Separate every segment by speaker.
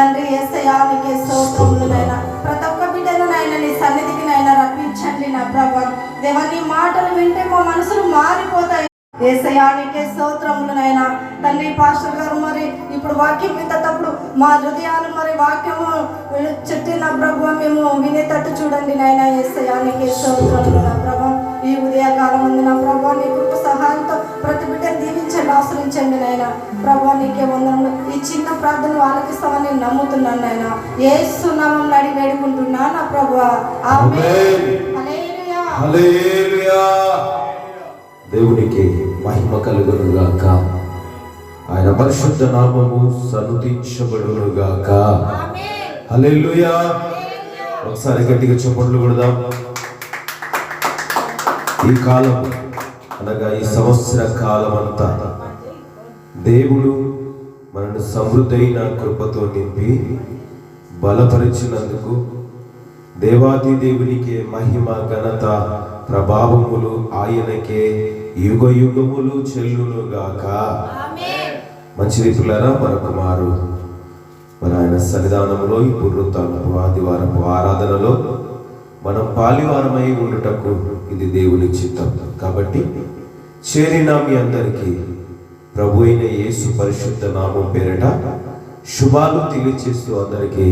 Speaker 1: తండ్రి యేసయ్యా నీకే స్తోత్రములు నాయన. ప్రతి ఒక్క బిడ్డను నాయన నీ సన్నిధికి నాయన రప్పించండి నా ప్రభా. దేవా నీ మాటలు వింటే మా మనసులు మారిపోతాయి. యేసయ్యా నీకే స్తోత్రములు నాయన. తండ్రి పాస్టర్ గారు మరి ఇప్పుడు వాక్యం వింటప్పుడు మా హృదయాలు మరి వాక్యము చెప్పిన ప్రభు మేము వినేటట్టు చూడండి నాయన. యేసయ్యా నీకే స్తోత్రములు నా ప్రభా. ఈ ఉదయకాలం ఉంది నా ప్రభా, నీ కృప సహాయంతో ప్రతి బిడ్డను దీవించండి, ఆశ్రయించండి నాయన. ప్రభా నీకే వందనములు. ఈ చిన్న ప్రార్థన ఆలకిస్తామని నమ్ముతున్నాను నాయన. యేసు నామములో అడిగి వేడుకుంటున్నా నా ప్రభా. ఆమేన్. హల్లెలూయా.
Speaker 2: హల్లెలూయా. దేవునికి మహిమ కలుగును గాక. ఆయన పరిశుద్ధ నామము సన్నుతించబడును గాక.
Speaker 1: ఆమేన్.
Speaker 2: హల్లెలూయా. ఒకసారి గట్టిగా చప్పట్లు కొడదాం. ఈ కాలం అనగా ఈ సంవత్సర కాలం అంతా దేవుడు మనను సమృద్ధైన కృపతో నింపి బలపరిచినందుకు దేవాది దేవునికే మహిమ ఘనత ప్రభావములు ఆయనకే యుగ యుగములు చెల్లునుగాక. మంచిది పిల్లరా, మరొక మారు మన ఆయన సన్నిధానంలో ఈ పునరుత్థానపు ఆదివారపు ఆరాధనలో మనం పాలివారమై ఉండుటకు ఇది దేవుని చిత్తం. కాబట్టి చేరిన మీ అందరికీ ప్రభు అయిన యేసు పరిశుద్ధ నామం పేరిట శుభాలు తెలియచేస్తూ అందరికీ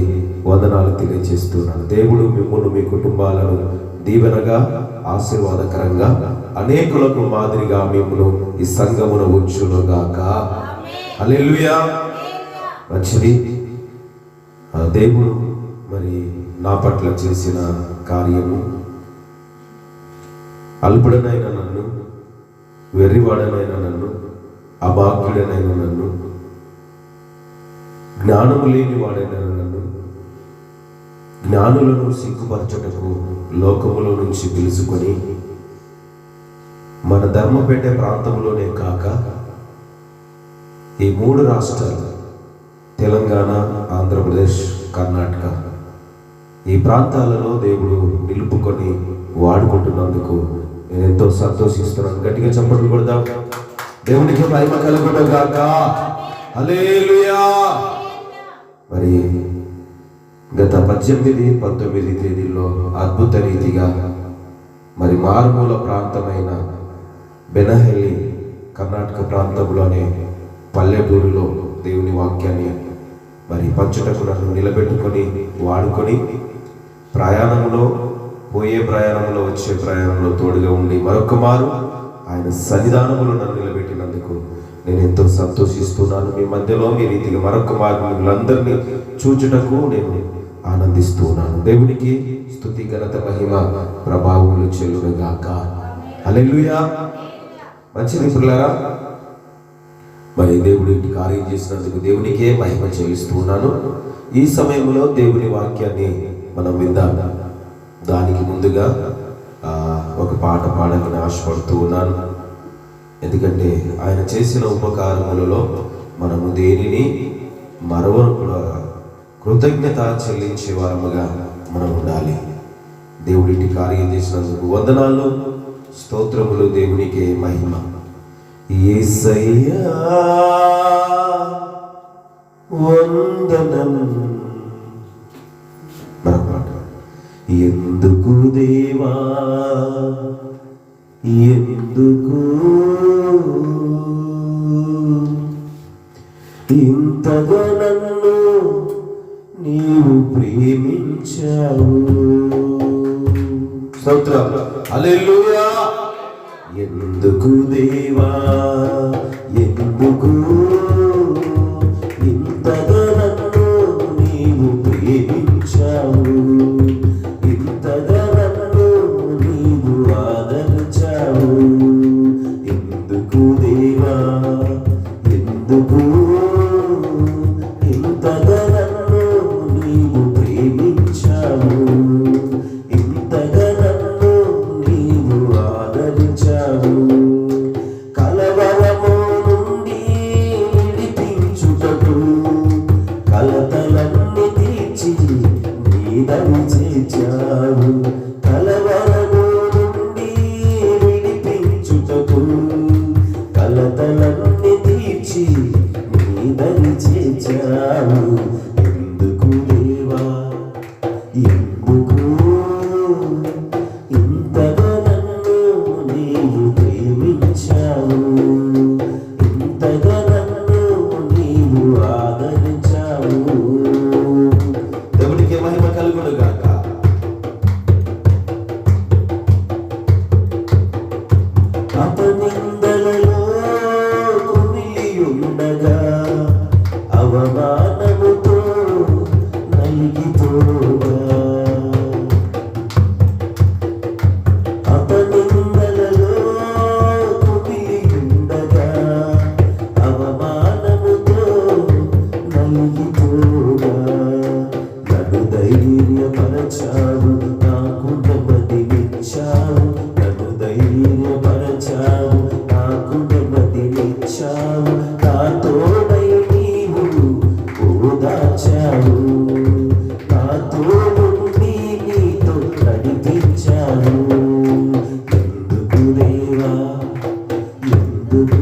Speaker 2: వందనాలు తెలియచేస్తున్నాను. దేవుడు మిమ్మల్ని మీ కుటుంబాలను దీవెనగా ఆశీర్వాదకరంగా అనేకులకు మాదిరిగా మిమ్మల్ని ఈ సంఘమున ఉంచునుగాక. హల్లెలూయా. మంచిది. దేవుడు మరి నా పట్ల చేసిన కార్యము అల్పుడనైన నన్ను, వెర్రివాడనైన నన్ను, అభాగ్యుడనైన నన్ను, జ్ఞానము లేని వాడైన నన్ను జ్ఞానులను సిగ్గుపరచుటకు లోకములో నుంచి పిలుచుకొని మన ధర్మపేట ప్రాంతంలోనే కాక ఈ 3 రాష్ట్రాలు తెలంగాణ, ఆంధ్రప్రదేశ్, కర్ణాటక ఈ ప్రాంతాలలో దేవుడు నిలుపుకొని వాడుకుంటున్నందుకు నేను ఎంతో సంతోషిస్తున్నాను. గట్టిగా చప్పట్లు కొడదాం. దేవునికి మహిమ కలుగును గాక. హల్లెలూయా. మరి గత 18, 19 తేదీల్లో అద్భుత రీతిగా మరి మారుమూల ప్రాంతమైన బెనహెల్లి కర్ణాటక ప్రాంతంలోనే పల్లెటూరులో దేవుని వాక్యాన్ని మరి పంచుటకు నన్ను నిలబెట్టుకొని వాడుకొని ప్రయాణంలో, పోయే ప్రయాణంలో, వచ్చే ప్రయాణంలో తోడుగా ఉండి మరొక మారు ఆయన సన్నిధానంలో నన్ను నిలబెట్టినందుకు నేను ఎంతో సంతోషిస్తున్నాను. మీ మధ్యలో ఈ రీతిగా మరొక మారు మిమ్మల్ని చూచుటకు నేను ఆనందిస్తున్నాను. దేవునికి స్తుతి, ఘనత, మహిమ, ప్రభావములు చెల్లునుగాక. హల్లెలూయా. మంచిది పిల్లరా, మరి దేవుడి కార్యం చేసినందుకు దేవునికే మహిమ చెల్లిస్తున్నాను. ఈ సమయంలో దేవుని వాక్యాన్ని మనం విందాం. దానికి ముందుగా ఒక పాట పాడాలని ఆశపడుతూ ఉన్నాను. ఎందుకంటే ఆయన చేసిన ఉపకారములలో మనము దేనిని మరవకుండా కృతజ్ఞత చెల్లించే వారముగా మనం ఉండాలి. దేవుడి కార్యం చేసినందుకు వందనాలు, స్తోత్రములు. దేవునికే మహిమ. యేసయ్యా వందనం. మరొక ఎందుకు దేవా ఎందుకు ఇంతగా నన్ను నీవు ప్రేమించావు. స్తోత్రం. హల్లెలూయా. ఎందుకు దేవా ఎందుకు ఇంతగా నన్ను నీవు ప్రేమించావు, ఇంతగా నన్ను నీవు ఆదరించావు. ఎందుకు దేవా ఎందుకు ఇంతగా నన్ను నీవు ప్రేమించావు, ఇంతగా నన్ను నీవు ఆదరించావు. కలవరము నుండి విడిపించుటకు కలతలన్నీ తీర్చి నీదవి చేర్చావు. కలవరము నుండి విడిపించుటకు కలతలన్నీ తీర్చి నీదవి చేర్చావు. ఎందుకు
Speaker 3: ధైర్యపరచావు, నాకు నెమ్మదినిచ్చావు. నన్ను ధైర్యపరచావు, నాకు నెమ్మదినిచ్చావు. నా తోడై నీవు ఓదార్చావు, నాతో నుండి నీతో నడిపించావు. ఎందుకు దేవా, ఎందుకు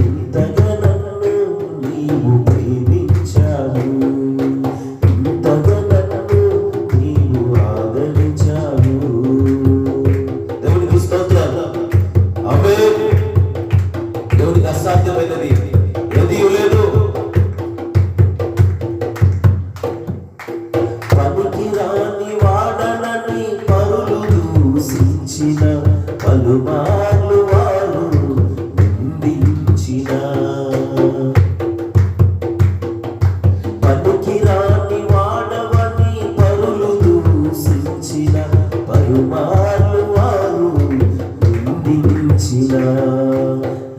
Speaker 3: ఇంతగా నన్ను నీవు ప్రేమించావు, ఇంతగా నన్ను నీవు ఆదరించావు. దేవునికి స్తోత్రాలు. ఆమేన్. దేవునికి అసాధ్యమైనది ఏదీ లేదు. పనికి రాని వాడనని పరులు దూషించిన, పలుమార్లు వారు నిందించిన, పనికి రాని వాడవని పరులు దూషించిన, పలుమార్లు వారు నిందించిన.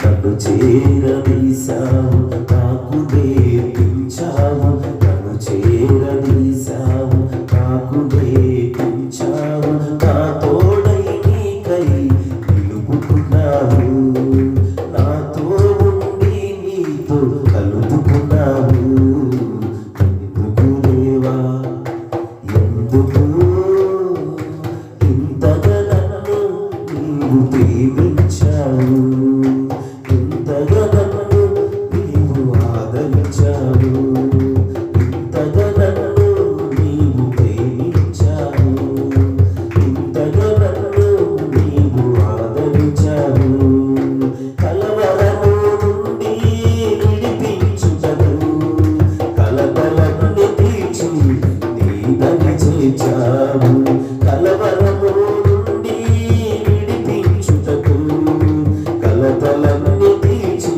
Speaker 3: నన్ను చేరదీశావు, నాకు నేర్పించావు. నన్ను చేరదీశావు, నాకు నేర్పించావు. నా తోడై నీకై నిలుపుకున్నావు, నాతో ఉండి నీతో కలుపుకున్నావు. ఎందుకు దేవా, ఎందుకు ఇంతగా నన్ను నీవు ప్రేమించావు, ఇంతగా నన్ను నీవు ఆదరించావు, ఇంతగా నన్ను నీవు ప్రేమించావు, ఇంతగా నన్ను నీవు ఆదరించావు. కలవరము నుండి విడిపించుటకు, కలతలన్నీ తీర్చి నీదని చేర్చావు. కలవరము నుండి విడిపించుటకు, కలతలన్నీ తీర్చి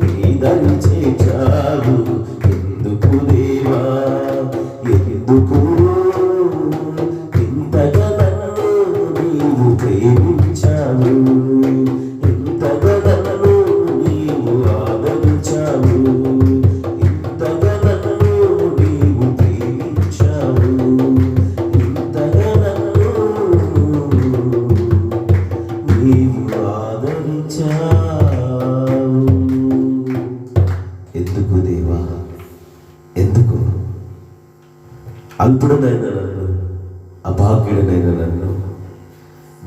Speaker 3: నీదని చేర్చావు. ఎందుకు దేవా, ఎందుకు ఇంతగా నన్ను నీవు ప్రేమించావు, ఇంతగా నన్ను నీవు ఆదరించావు, ఇంతగా నన్ను నీవు ప్రేమించావు, ఇంతగా నన్ను నీవు ఆదరించావు. ఎందుకు దేవా, ఎందుకు అల్పుడనైన నన్ను, అభాగ్యుడనైన నన్ను,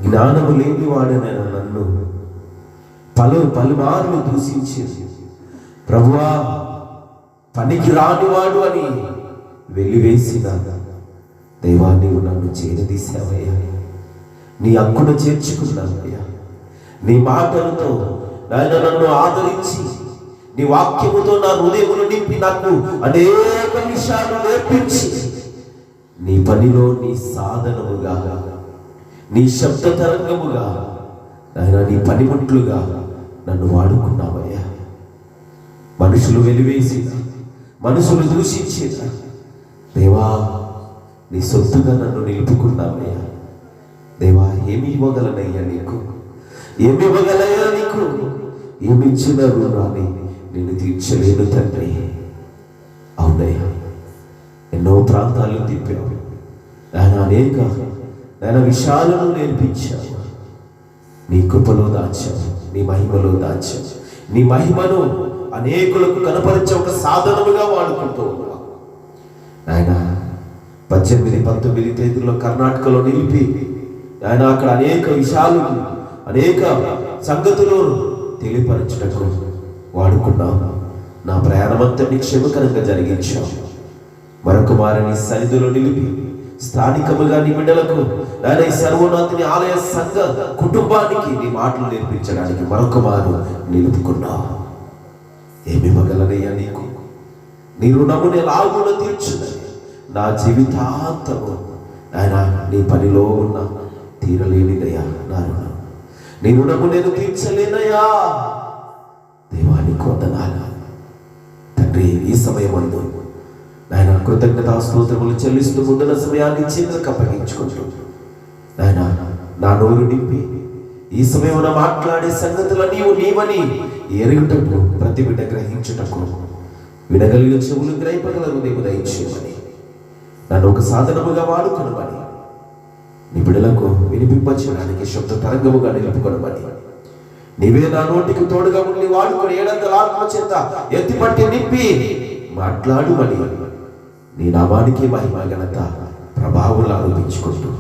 Speaker 3: జ్ఞానము లేని వాడనైన నన్ను పలుమార్లు దూషించి, ప్రభువా పనికి రానివాడు అని వెలివేసిన దేవా, నీవు నన్ను చేరదీశావయ్యా, నీ హక్కును చేర్చుకున్నావయ్యా. నీ మాటలతో నాయన నన్ను ఆదరించి, నీ వాక్యముతో నా హృదయమును నింపి నాకు అనేక విషయాలు నేర్పించి, నీ పనిలో నీ సాధనముగా, నీ శబ్ద తరంగముగా, నాయన నీ పనిముట్లుగా నన్ను వాడుకున్నావయ్యా. మనుషులు వెలివేసిన, మనుషులు దూషించిన దేవా, నీ సొత్తుగా నన్ను నిలుపుకున్నావయ్యా. దేవా, ఏమి ఇవ్వగలనయ్యా నీకు, ఏమి ఇవ్వగలయ్యా నీకు, ఏమి ఇచ్చిన రుణాన్ని నేను తీర్చలేను తండ్రి. అవునయ్యా, ఎన్నో ప్రాంతాలు తిప్పావు ఆయన, అనేక నేను విషయాలను నేర్పించావు. నీ కృపలో దాచావు, నీ మహిమలో దాచావు. నీ మహిమను అనేకులకు కనపరిచే ఒక సాధనముగా వాడుకుంటూ ఉన్నావు ఆయన. 18-19 తేదీల్లో కర్ణాటకలో నిలిపి ఆయన అక్కడ అనేక విషయాలు, అనేక సంగతులు తెలియపరచుటకు వాడుకున్నావు. నా ప్రయాణమంతా నీ క్షేమకరంగా జరిగించావు. మరొక మారిని సన్నిధిలో నిలిపి స్థానికముగా నీ బిడ్డలకు నాయన ఈ సర్వోన్నతుని ఆలయ సంఘ కుటుంబానికి నీ మాటలు నేర్పించడానికి మరొక మారు నిలుపుకున్నావు. ఏమి ఇవ్వగలనయ్యా నీకు, నీ రుణము నేను ఆగున తీర్చుదని నా జీవితాంతము ఆయన నీ పనిలో ఉన్న తీరలేనిదయ్యా నా రుణం. నీ రుణము నేను తీర్చలేనయ్యా. దేవానికి వందనాలు తండ్రి. ఈ సమయమందు నాయన కృతజ్ఞతా స్తోత్రములు చెల్లిస్తూ ముందున్న సమయాన్ని చేతులకు అప్పగించుకుంటూ నాయన నా నోరు నింపి ఈ సమయంలో మాట్లాడే సంగతులు నీవని ఎరుగుటకు, ప్రతి బిడ్డ గ్రహించుటకు, వినగలిగిన చెవులు గ్రహింపగల హృదయం దయచేయమని నన్ను ఒక సాధనముగా వాడుకొనమని, నీ బిడ్డలకు వినిపింపచేయడానికి శబ్ద తరంగముగా నిలుపుకొనమని, నీవే నా నోటికి తోడుగా ఉండి వాడుకొని 700 ఆత్మ చేత ఎత్తిపట్టి నింపి మాట్లాడుమని నీ నామానికి మహిమ ఘనత ప్రభావాలు ఆరోపించుకుంటూ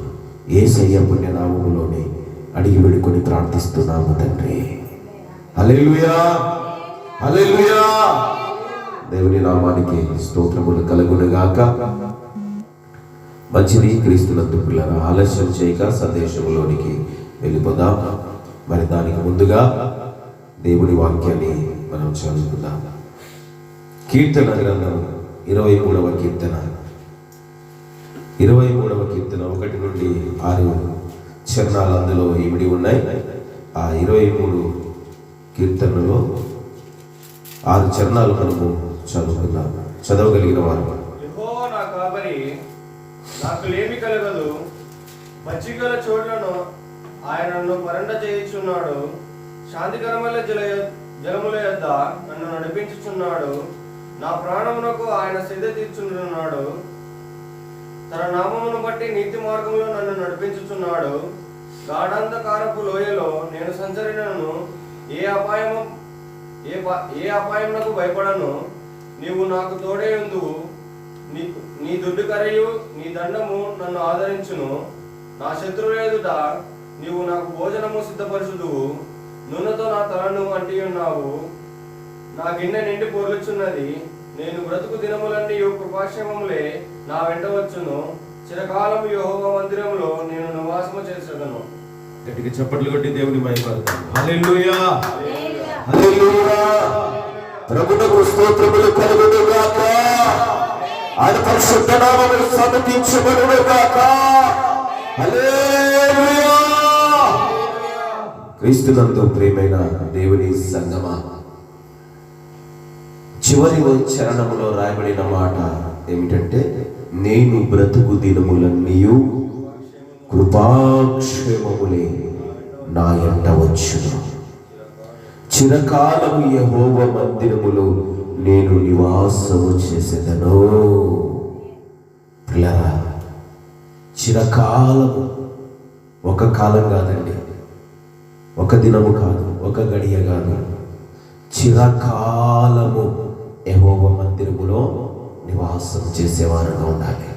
Speaker 3: యేసయ్య పుణ్య నామములోనే అడిగి వేడుకొని ప్రార్థిస్తున్నాము తండ్రి. హల్లెలూయా, హల్లెలూయా. దేవుని నామానికి స్తోత్రములు కలుగునుగాక. మంచిది క్రీస్తునందు పిల్లల ఆలస్యం చేయక సందేశంలోనికి వెళ్ళిపోదాం. మరి దానికి ముందుగా దేవుని వాక్యాన్ని మనం చదువుకుందాం. కీర్తన గ్రంథం 23వ కీర్తన 1 నుండి 6 చరణాలు అందులో ఇమిడి ఉన్నాయి. ఆ 23 కీర్తనలో 6 చరణాలు మనము చదువుకుందాం. చదవగలిగిన వారు.
Speaker 4: యెహోవా నా కాపరి, నాకు లేమి కలగదు. మచ్చిగల చోట్లను ఆయన నన్ను పరండ చేయుచున్నాడు. శాంతికరమైన జలముల యొద్ద నన్ను నడిపించుచున్నాడు. నా ప్రాణమునకు ఆయన సిద్ధ తీర్చుచున్నాడు. తన నామమును బట్టి నీతి మార్గంలో నన్ను నడిపించుచున్నాడు. గాఢాంధకారపు లోయలో నేను సంచరినను ఏ అపాయమునకు భయపడను. నీవు నాకు తోడే ఉందువు. నీ దుడ్డు కరయు నీ దండము నన్ను ఆదరించును. నా శత్రువుల ఎదుట నీవు నాకు భోజనము సిద్ధపరచుదువు. నూనెతో నా తలను అంటి ఉన్నావు. నా గిన్నె నిండి పొర్లుచున్నది. నేను బ్రతుకు దినములన్నీ కృపాక్షేమములే నా వెంట వచ్చును. చిరకాలము యెహోవా మందిరములో నేను నివాసము చేసేదను.
Speaker 3: గట్టిగా చప్పట్లు కొట్టి దేవుని మహిమపడతాం. హల్లెలూయా, హల్లెలూయా. ప్రభువుకు స్తోత్రములు కలుగునుగాక. ఆయన పరిశుద్ధ నామములు సన్నతించబడునుగాక. హల్లెలూయా. క్రీస్తునందు ప్రియమైన దేవుని సంగమా, చివరి చరణములో రాయబడిన మాట ఏమిటంటే, నేను బ్రతుకు దినములన్నీయు కృపాక్షేమములే నా ఎంట వచ్చును. చిరకాలము యెహోవా మందిరములో నేను నివాసము చేసేదను. పిల్లరా, చిరకాలము, ఒక కాలం కాదండి, ఒక దినము కాదు, ఒక గడియ కాదు, చిరకాలము యెహోవా మందిరములో నివాసం చేసేవారుగా ఉండాలి.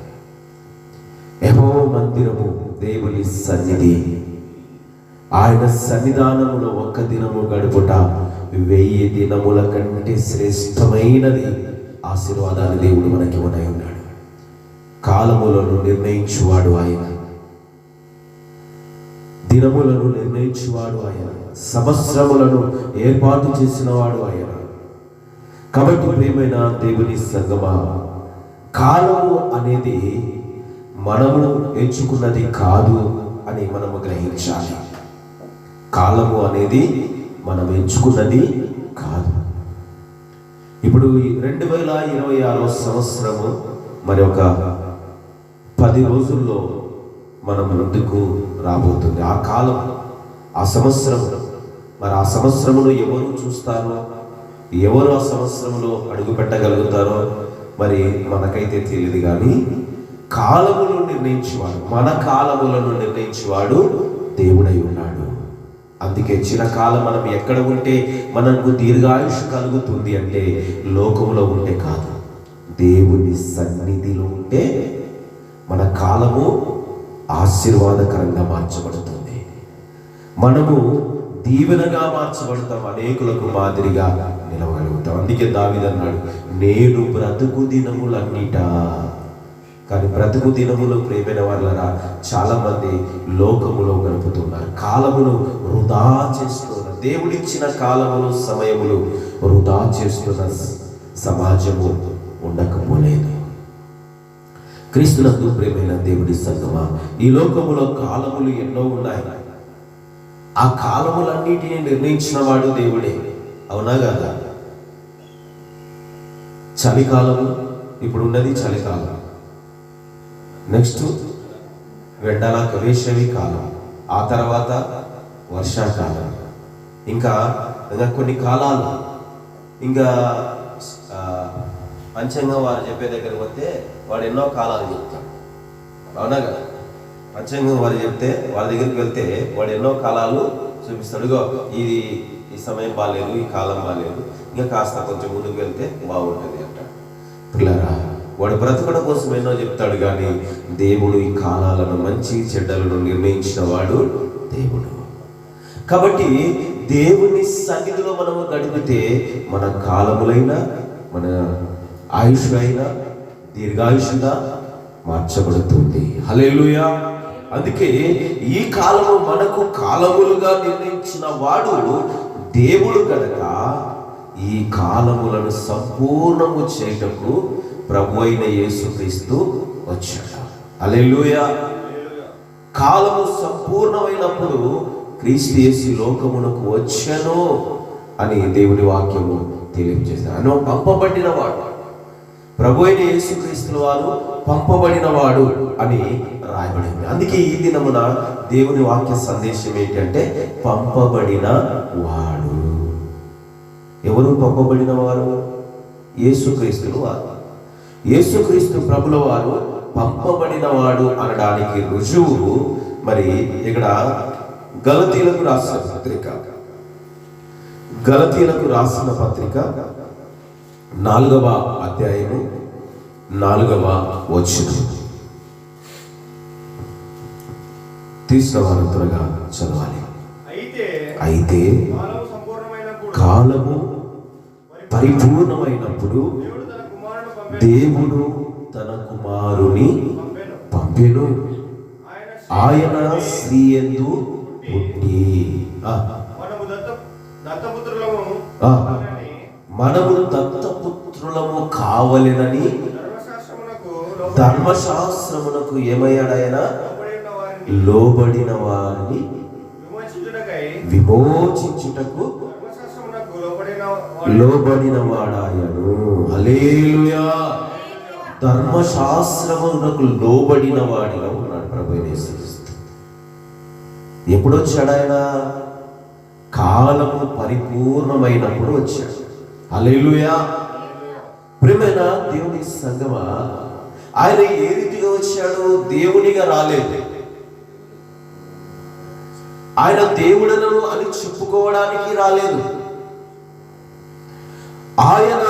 Speaker 3: యెహోవా మందిరము దేవుని సన్నిధి. ఆయన సన్నిధానములో ఒక్క దినము గడుపుట 1000 దినముల కంటే శ్రేష్టమైనది ఆశీర్వాదాన్ని దేవుడు మనకి ఇవ్వనై ఉన్నాడు. కాలములను నిర్ణయించువాడు ఆయన, దినములను నిర్ణయించువాడు ఆయన, సంవత్సరములను ఏర్పాటు చేసిన వాడు ఆయన. కాబట్టి ప్రియమైన దేవుని సంగమా, కాలము అనేది మనము ఎంచుకున్నది కాదు అని మనము గ్రహించాలి. కాలము అనేది మనం ఎంచుకున్నది కాదు. ఇప్పుడు 2026వ సంవత్సరము మరి ఒక 10 రోజుల్లో మనం ముందుకు రాబోతుంది. ఆ కాలం, ఆ సంవత్సరం, మరి ఆ సంవత్సరమును ఎవరు చూస్తారో, ఎవరు ఆ సంవత్సరంలో అడుగు పెట్టగలుగుతారో మరి మనకైతే తెలియదు. కానీ కాలమును నిర్ణయించేవాడు, మన కాలములను నిర్ణయించేవాడు దేవుడై ఉన్నాడు. అందుకే చిరకాలం మనం ఎక్కడ ఉంటే మనకు దీర్ఘాయుష్ కలుగుతుంది అంటే లోకములో ఉంటే కాదు, దేవుని సన్నిధిలో ఉంటే మన కాలము ఆశీర్వాదకరంగా మార్చబడుతుంది. మనము దీవెనగా మార్చబడతాం, అనేకులకు మాదిరిగా నిలవగలుగుతాం. అందుకే దావీదు అన్నాడు, నేను బ్రతుకు దినములన్నిటా. కానీ బ్రతుకు దినములు ప్రేమైన వాళ్ళరా చాలా మంది లోకములో గడుపుతున్నారు, కాలమును వృధా చేస్తున్నారు. దేవుడిచ్చిన కాలములు, సమయములు వృధా చేస్తున్న సమాజము ఉండకపోలేదు. క్రీస్తునందు ప్రేమైన దేవుడి సంగమా, ఈ లోకములో కాలములు ఎన్నో ఉన్నాయి. ఆ కాలములన్నిటినీ నిర్ణయించిన వాడు దేవుడే, అవునా కదా? చలికాలము, ఇప్పుడు ఉన్నది చలికాలం, నెక్స్ట్ వేసవి కాలం, ఆ తర్వాత వర్షాకాలం, ఇంకా కొన్ని కాలాలు, ఇంకా పంచాంగం వారు చెప్పే దగ్గరికి వస్తే వాడు ఎన్నో కాలాలు చెప్తాడు. అవునా కదా? పంచాంగం వారు చెప్తే వాళ్ళ దగ్గరికి వెళ్తే వాడు ఎన్నో కాలాలు చూపిస్తాడు. ఇది ఈ సమయం బాగాలేదు, ఈ కాలం బాగాలేదు, ఇంకా కాస్త కొంచెం ముందుకు వెళ్తే బాగుంటుంది అంటాడు. పిల్లరా, వాడు బ్రతకడం కోసం ఎన్నో చెప్తాడు, కానీ దేవుడు ఈ కాలాలను, మంచి చెడ్డలను నిర్ణయించిన వాడు దేవుడు. కాబట్టి దేవుని సన్నిధిలో మనము గడిపితే మన కాలములైనా, మన ఆయుష్ అయినా దీర్ఘాయుషుగా మార్చబడుతుంది. హల్లెలూయా. అందుకే ఈ కాలము మనకు కాలములుగా నిర్ణయించిన వాడు దేవుడు కనుక ఈ కాలములను సంపూర్ణము చేయటకు ప్రభు అయిన యేసుక్రీస్తు వచ్చాడు. హల్లెలూయా. కాలము సంపూర్ణమైనప్పుడు క్రీస్తు యేసు లోకమునకు వచ్చాను అని దేవుని వాక్యము తెలియజేస్తాడు. ఆయన పంపబడిన వాడు, ప్రభు అయిన యేసుక్రీస్తు వారు పంపబడిన వాడు అని రాయబడింది. అందుకే ఈ దినమున దేవుని వాక్య సందేశం ఏంటంటే పంపబడిన వాడు. ఎవరు పంపబడిన వారు? యేసుక్రీస్తులు వారు. యేసుక్రీస్తు ప్రభుల వారు పంపబడిన వాడు అనడానికి రుజువు మరి ఇక్కడ గలతీలకు రాసిన పత్రిక, గలతీలకు రాసిన పత్రిక 4వ అధ్యాయము 4వ వచనం. తీసిన వారు త్వరగా చదవాలి. అయితే కాలము పరిపూర్ణమైనప్పుడు దేవుడు తన కుమారుని పంపెను. ఆయన స్త్రీయందు పుట్టి మనము దత్తపుత్రులము కావలెనని ధర్మశాస్త్రమునకు ఏమయ్యాడాయన? లోబడిన వారిని విమోచించుటకు లోబడిన వాడాయను. హల్లెలూయా. ధర్మశాస్త్రమునకు లోబడిన వాడిగా ఉన్నాడు ప్రభు యేసుక్రీస్తు. ఎప్పుడు వచ్చాడు ఆయన? కాలము పరిపూర్ణమైనప్పుడు వచ్చాడు. హల్లెలూయా. ప్రియమైన దేవుని సంగమా, ఆయన ఏ రీతిగా వచ్చాడు? దేవునిగా రాలేదు. ఆయన దేవుడను అని చెప్పుకోవడానికి రాలేదు. ఆయన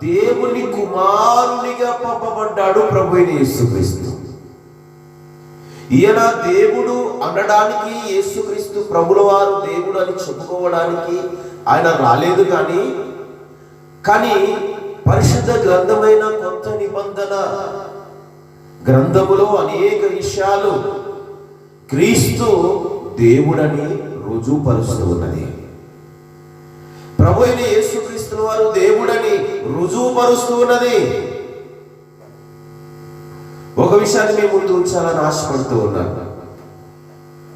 Speaker 3: దేవుని కుమారునిగా పంపబడ్డాడు ప్రభు అయిన యేసుక్రీస్తు. ఈయన దేవుడు అనడానికి, యేసుక్రీస్తు ప్రభుల వారు దేవుడు అని చెప్పుకోవడానికి ఆయన రాలేదు. కానీ పరిశుద్ధ గ్రంథమైన కొత్త నిబంధన గ్రంథములో అనేక విషయాలు క్రీస్తు దేవుడని రుజువుపరుస్తూ ఉన్నది. ప్రభు అయిన యేసుక్రీస్తు వారు దేవుడని రుజువుపరుస్తూ ఉన్నది. ఒక విషయాన్ని మీ ముందు ఉంచాలని ఆశపడుతూ ఉన్నాను.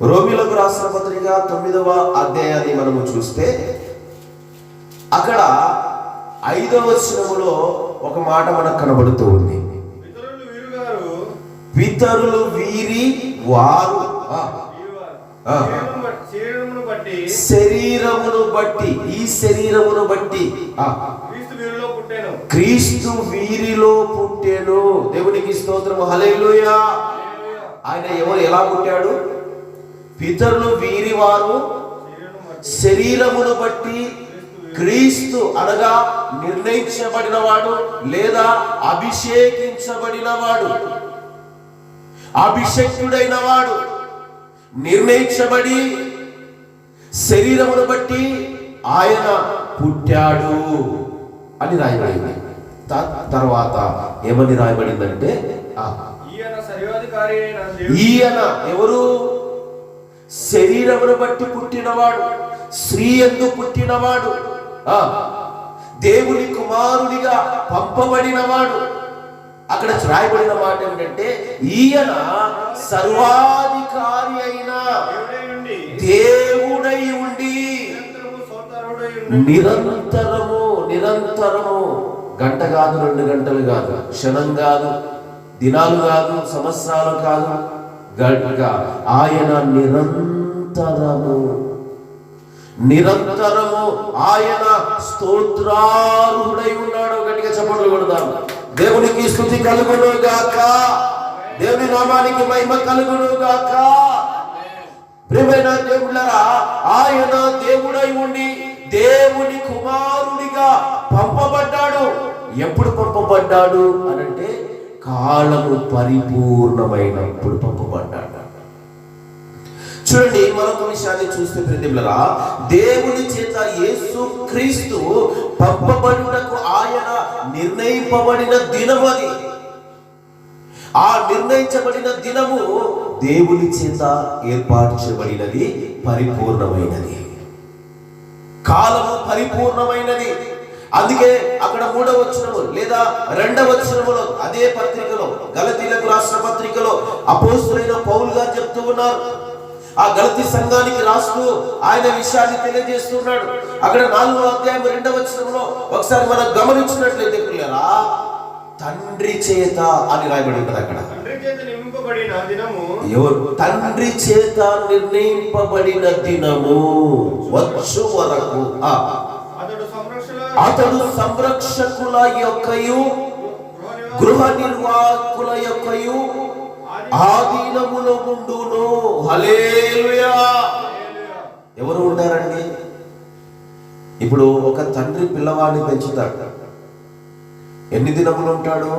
Speaker 3: రోమీయులకు రాసిన పత్రిక 9వ అధ్యాయాన్ని మనము చూస్తే అక్కడ 5వ వచనములో ఒక మాట మనకు కనబడుతూ ఉంది. పితరులు వీరి వారు శరీరమును బట్టి, ఈ శరీరమును బట్టి క్రీస్తు వీరిలో పుట్టెను. దేవునికి స్తోత్రము. హల్లెలూయా. ఆయన ఎవరు ఎలా పుట్టాడు? పితరులు వీరి వారు శరీరమును బట్టి క్రీస్తు అనగా నిర్ణయించబడిన వాడు లేదా అభిషేకించబడిన వాడు, అభిషేకుడైన వాడు, నిర్ణయించబడి శరీరమును బట్టి ఆయన పుట్టాడు అని రాయబడింది. తర్వాత ఏమని రాయబడిందంటే ఈయన ఎవరు? శరీరమును బట్టి పుట్టినవాడు, స్త్రీ యందు పుట్టినవాడు, దేవుని కుమారుడిగా పంపబడినవాడు. అక్కడ రాయబడిన మాట ఏమిటంటే ఈయన సర్వాధికారి అయిన దేవుడై ఉండి నిరంతరము గంట కాదు, 2 గంటలు కాదు, క్షణం కాదు, దినాలు కాదు, సంవత్సరాలు కాదు, ఆయన నిరంతరము నిరంతరము ఆయన స్తోత్రార్హుడై ఉన్నాడు. గట్టిగా చప్పట్లు కొడదాం. దేవునికి స్తుతి కలుగును గాక, దేవుని నామానికి మహిమ కలుగును గాక. ప్రియమైన దేవుళ్ళరా, ఆయన దేవుడై ఉండి దేవుని కుమారుడిగా పంపబడ్డాడు. ఎప్పుడు పంపబడ్డాడు అనంటే కాలము పరిపూర్ణమైనప్పుడు పంపబడ్డాడు. చూడండి, మరొక విషయాన్ని చూస్తే ప్రియమిత్రులారా, దేవుని చేత యేసు క్రీస్తు పంపబడుటకు ఆయన నిర్ణయింపబడిన దినము అది. ఆ నిర్ణయించబడిన దినము దేవుని చేత ఏర్పరచబడినది, పరిపూర్ణమైనది. కాలము పరిపూర్ణమైనది. అందుకే అక్కడ 3వ వచనము లేదా 2వ వచనములో అదే పత్రికలో, గలతీలకు రాసిన పత్రికలో అపోస్తలుడైన పౌలు గారు చెప్తూ ఉన్నారు. ఆ గలతీ సంఘానికి రాస్తూ ఆయన విషయాన్ని తెలియజేస్తున్నాడు. అక్కడ 4వ అధ్యాయం 2వ వచనంలో ఒకసారి మనం గమనించినట్లయితే పిల్లరా, తండ్రి చేత అని రాయబడి ఉంటుంది. అక్కడ ఎవరు? తండ్రి చేత నిర్ణయింపబడిన దినము వచ్చు వరకు అతడు సంరక్షకుల యొక్కయు గృహ నిర్వాహకుల యొక్కయు ఆధీనములో ఉండును. హల్లెలూయా. ఎవరు ఉంటారండి? ఇప్పుడు ఒక తండ్రి పిల్లవాడిని పెంచుతాడు. ఎన్ని దినములు ఉంటాడు?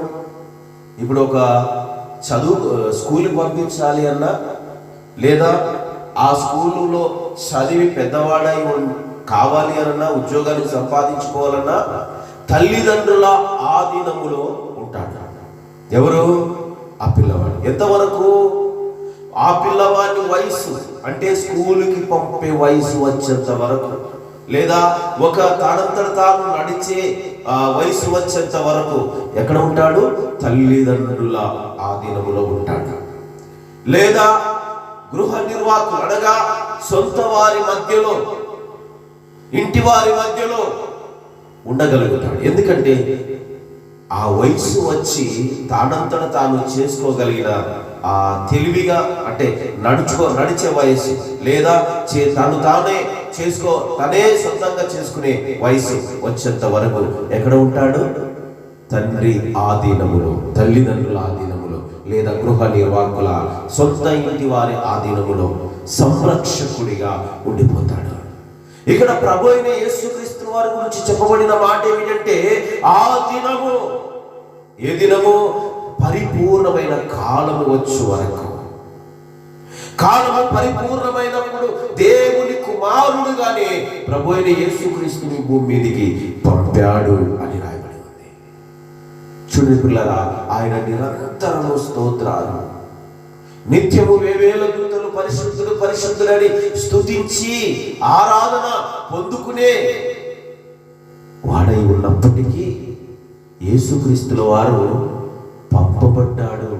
Speaker 3: ఇప్పుడు ఒక స్కూల్కి పంపించాలి అన్నా, లేదా ఆ స్కూలులో చదివి పెద్దవాడై కావాలి అన్నా, ఉద్యోగాన్ని సంపాదించుకోవాలన్నా తల్లిదండ్రుల ఆధీనములో ఉంటాడు. ఎవరు? ఆ పిల్లవాడు. ఎంతవరకు? ఆ పిల్లవాడి వయసు అంటే స్కూలుకి పంపే వయసు వచ్చేంత వరకు, లేదా ఒక తానంతట తాను నడిచే వయసు వచ్చేంత వరకు ఎక్కడ ఉంటాడు? తల్లిదండ్రుల ఆధీనములో ఉంటాడు. లేదా గృహ నిర్వాహకులు అనగా సొంత వారి మధ్యలో, ఇంటి వారి మధ్యలో ఉండగలుగుతాడు. ఎందుకంటే ఆ వయసు వచ్చి తానంతట తాను చేసుకోగలిగిన ఆ తెలివిగా, అంటే నడిచే వయసు, లేదా తనే సొంతంగా చేసుకునే వయసు వచ్చేంత వరకు ఎక్కడ ఉంటాడు? తండ్రి ఆధీనములో, తల్లిదండ్రుల ఆధీనములో, లేదా గృహ నిర్వాహకుల సొంత ఇంటి వారి ఆధీనములో సంరక్షకుడిగా ఉండిపోతాడు. ఇక్కడ ప్రభు అయిన యేసుక్రీస్తు వారి గురించి చెప్పబడిన మాట ఏమిటంటే, ఆ దినము, ఏ దినము? పరిపూర్ణమైన కాలము వచ్చు వరకు. కాలము పరిపూర్ణమైనప్పుడు దేవుని కుమారుడుగానే ప్రభు అయిన యేసుక్రీస్తుని భూమి మీదికి పంపాడు అని రాయబడి ఉంది. చూడండి పిల్లరా, ఆయన నిరంతరము స్తోత్రాలు, నిత్యము వేవేల దూతలు పరిశుద్ధులు పరిశుద్ధులని స్తుతించి ఆరాధన పొందుకునే వాడై ఉన్నప్పటికీ యేసుక్రీస్తుల వారు పంపబడ్డాడు.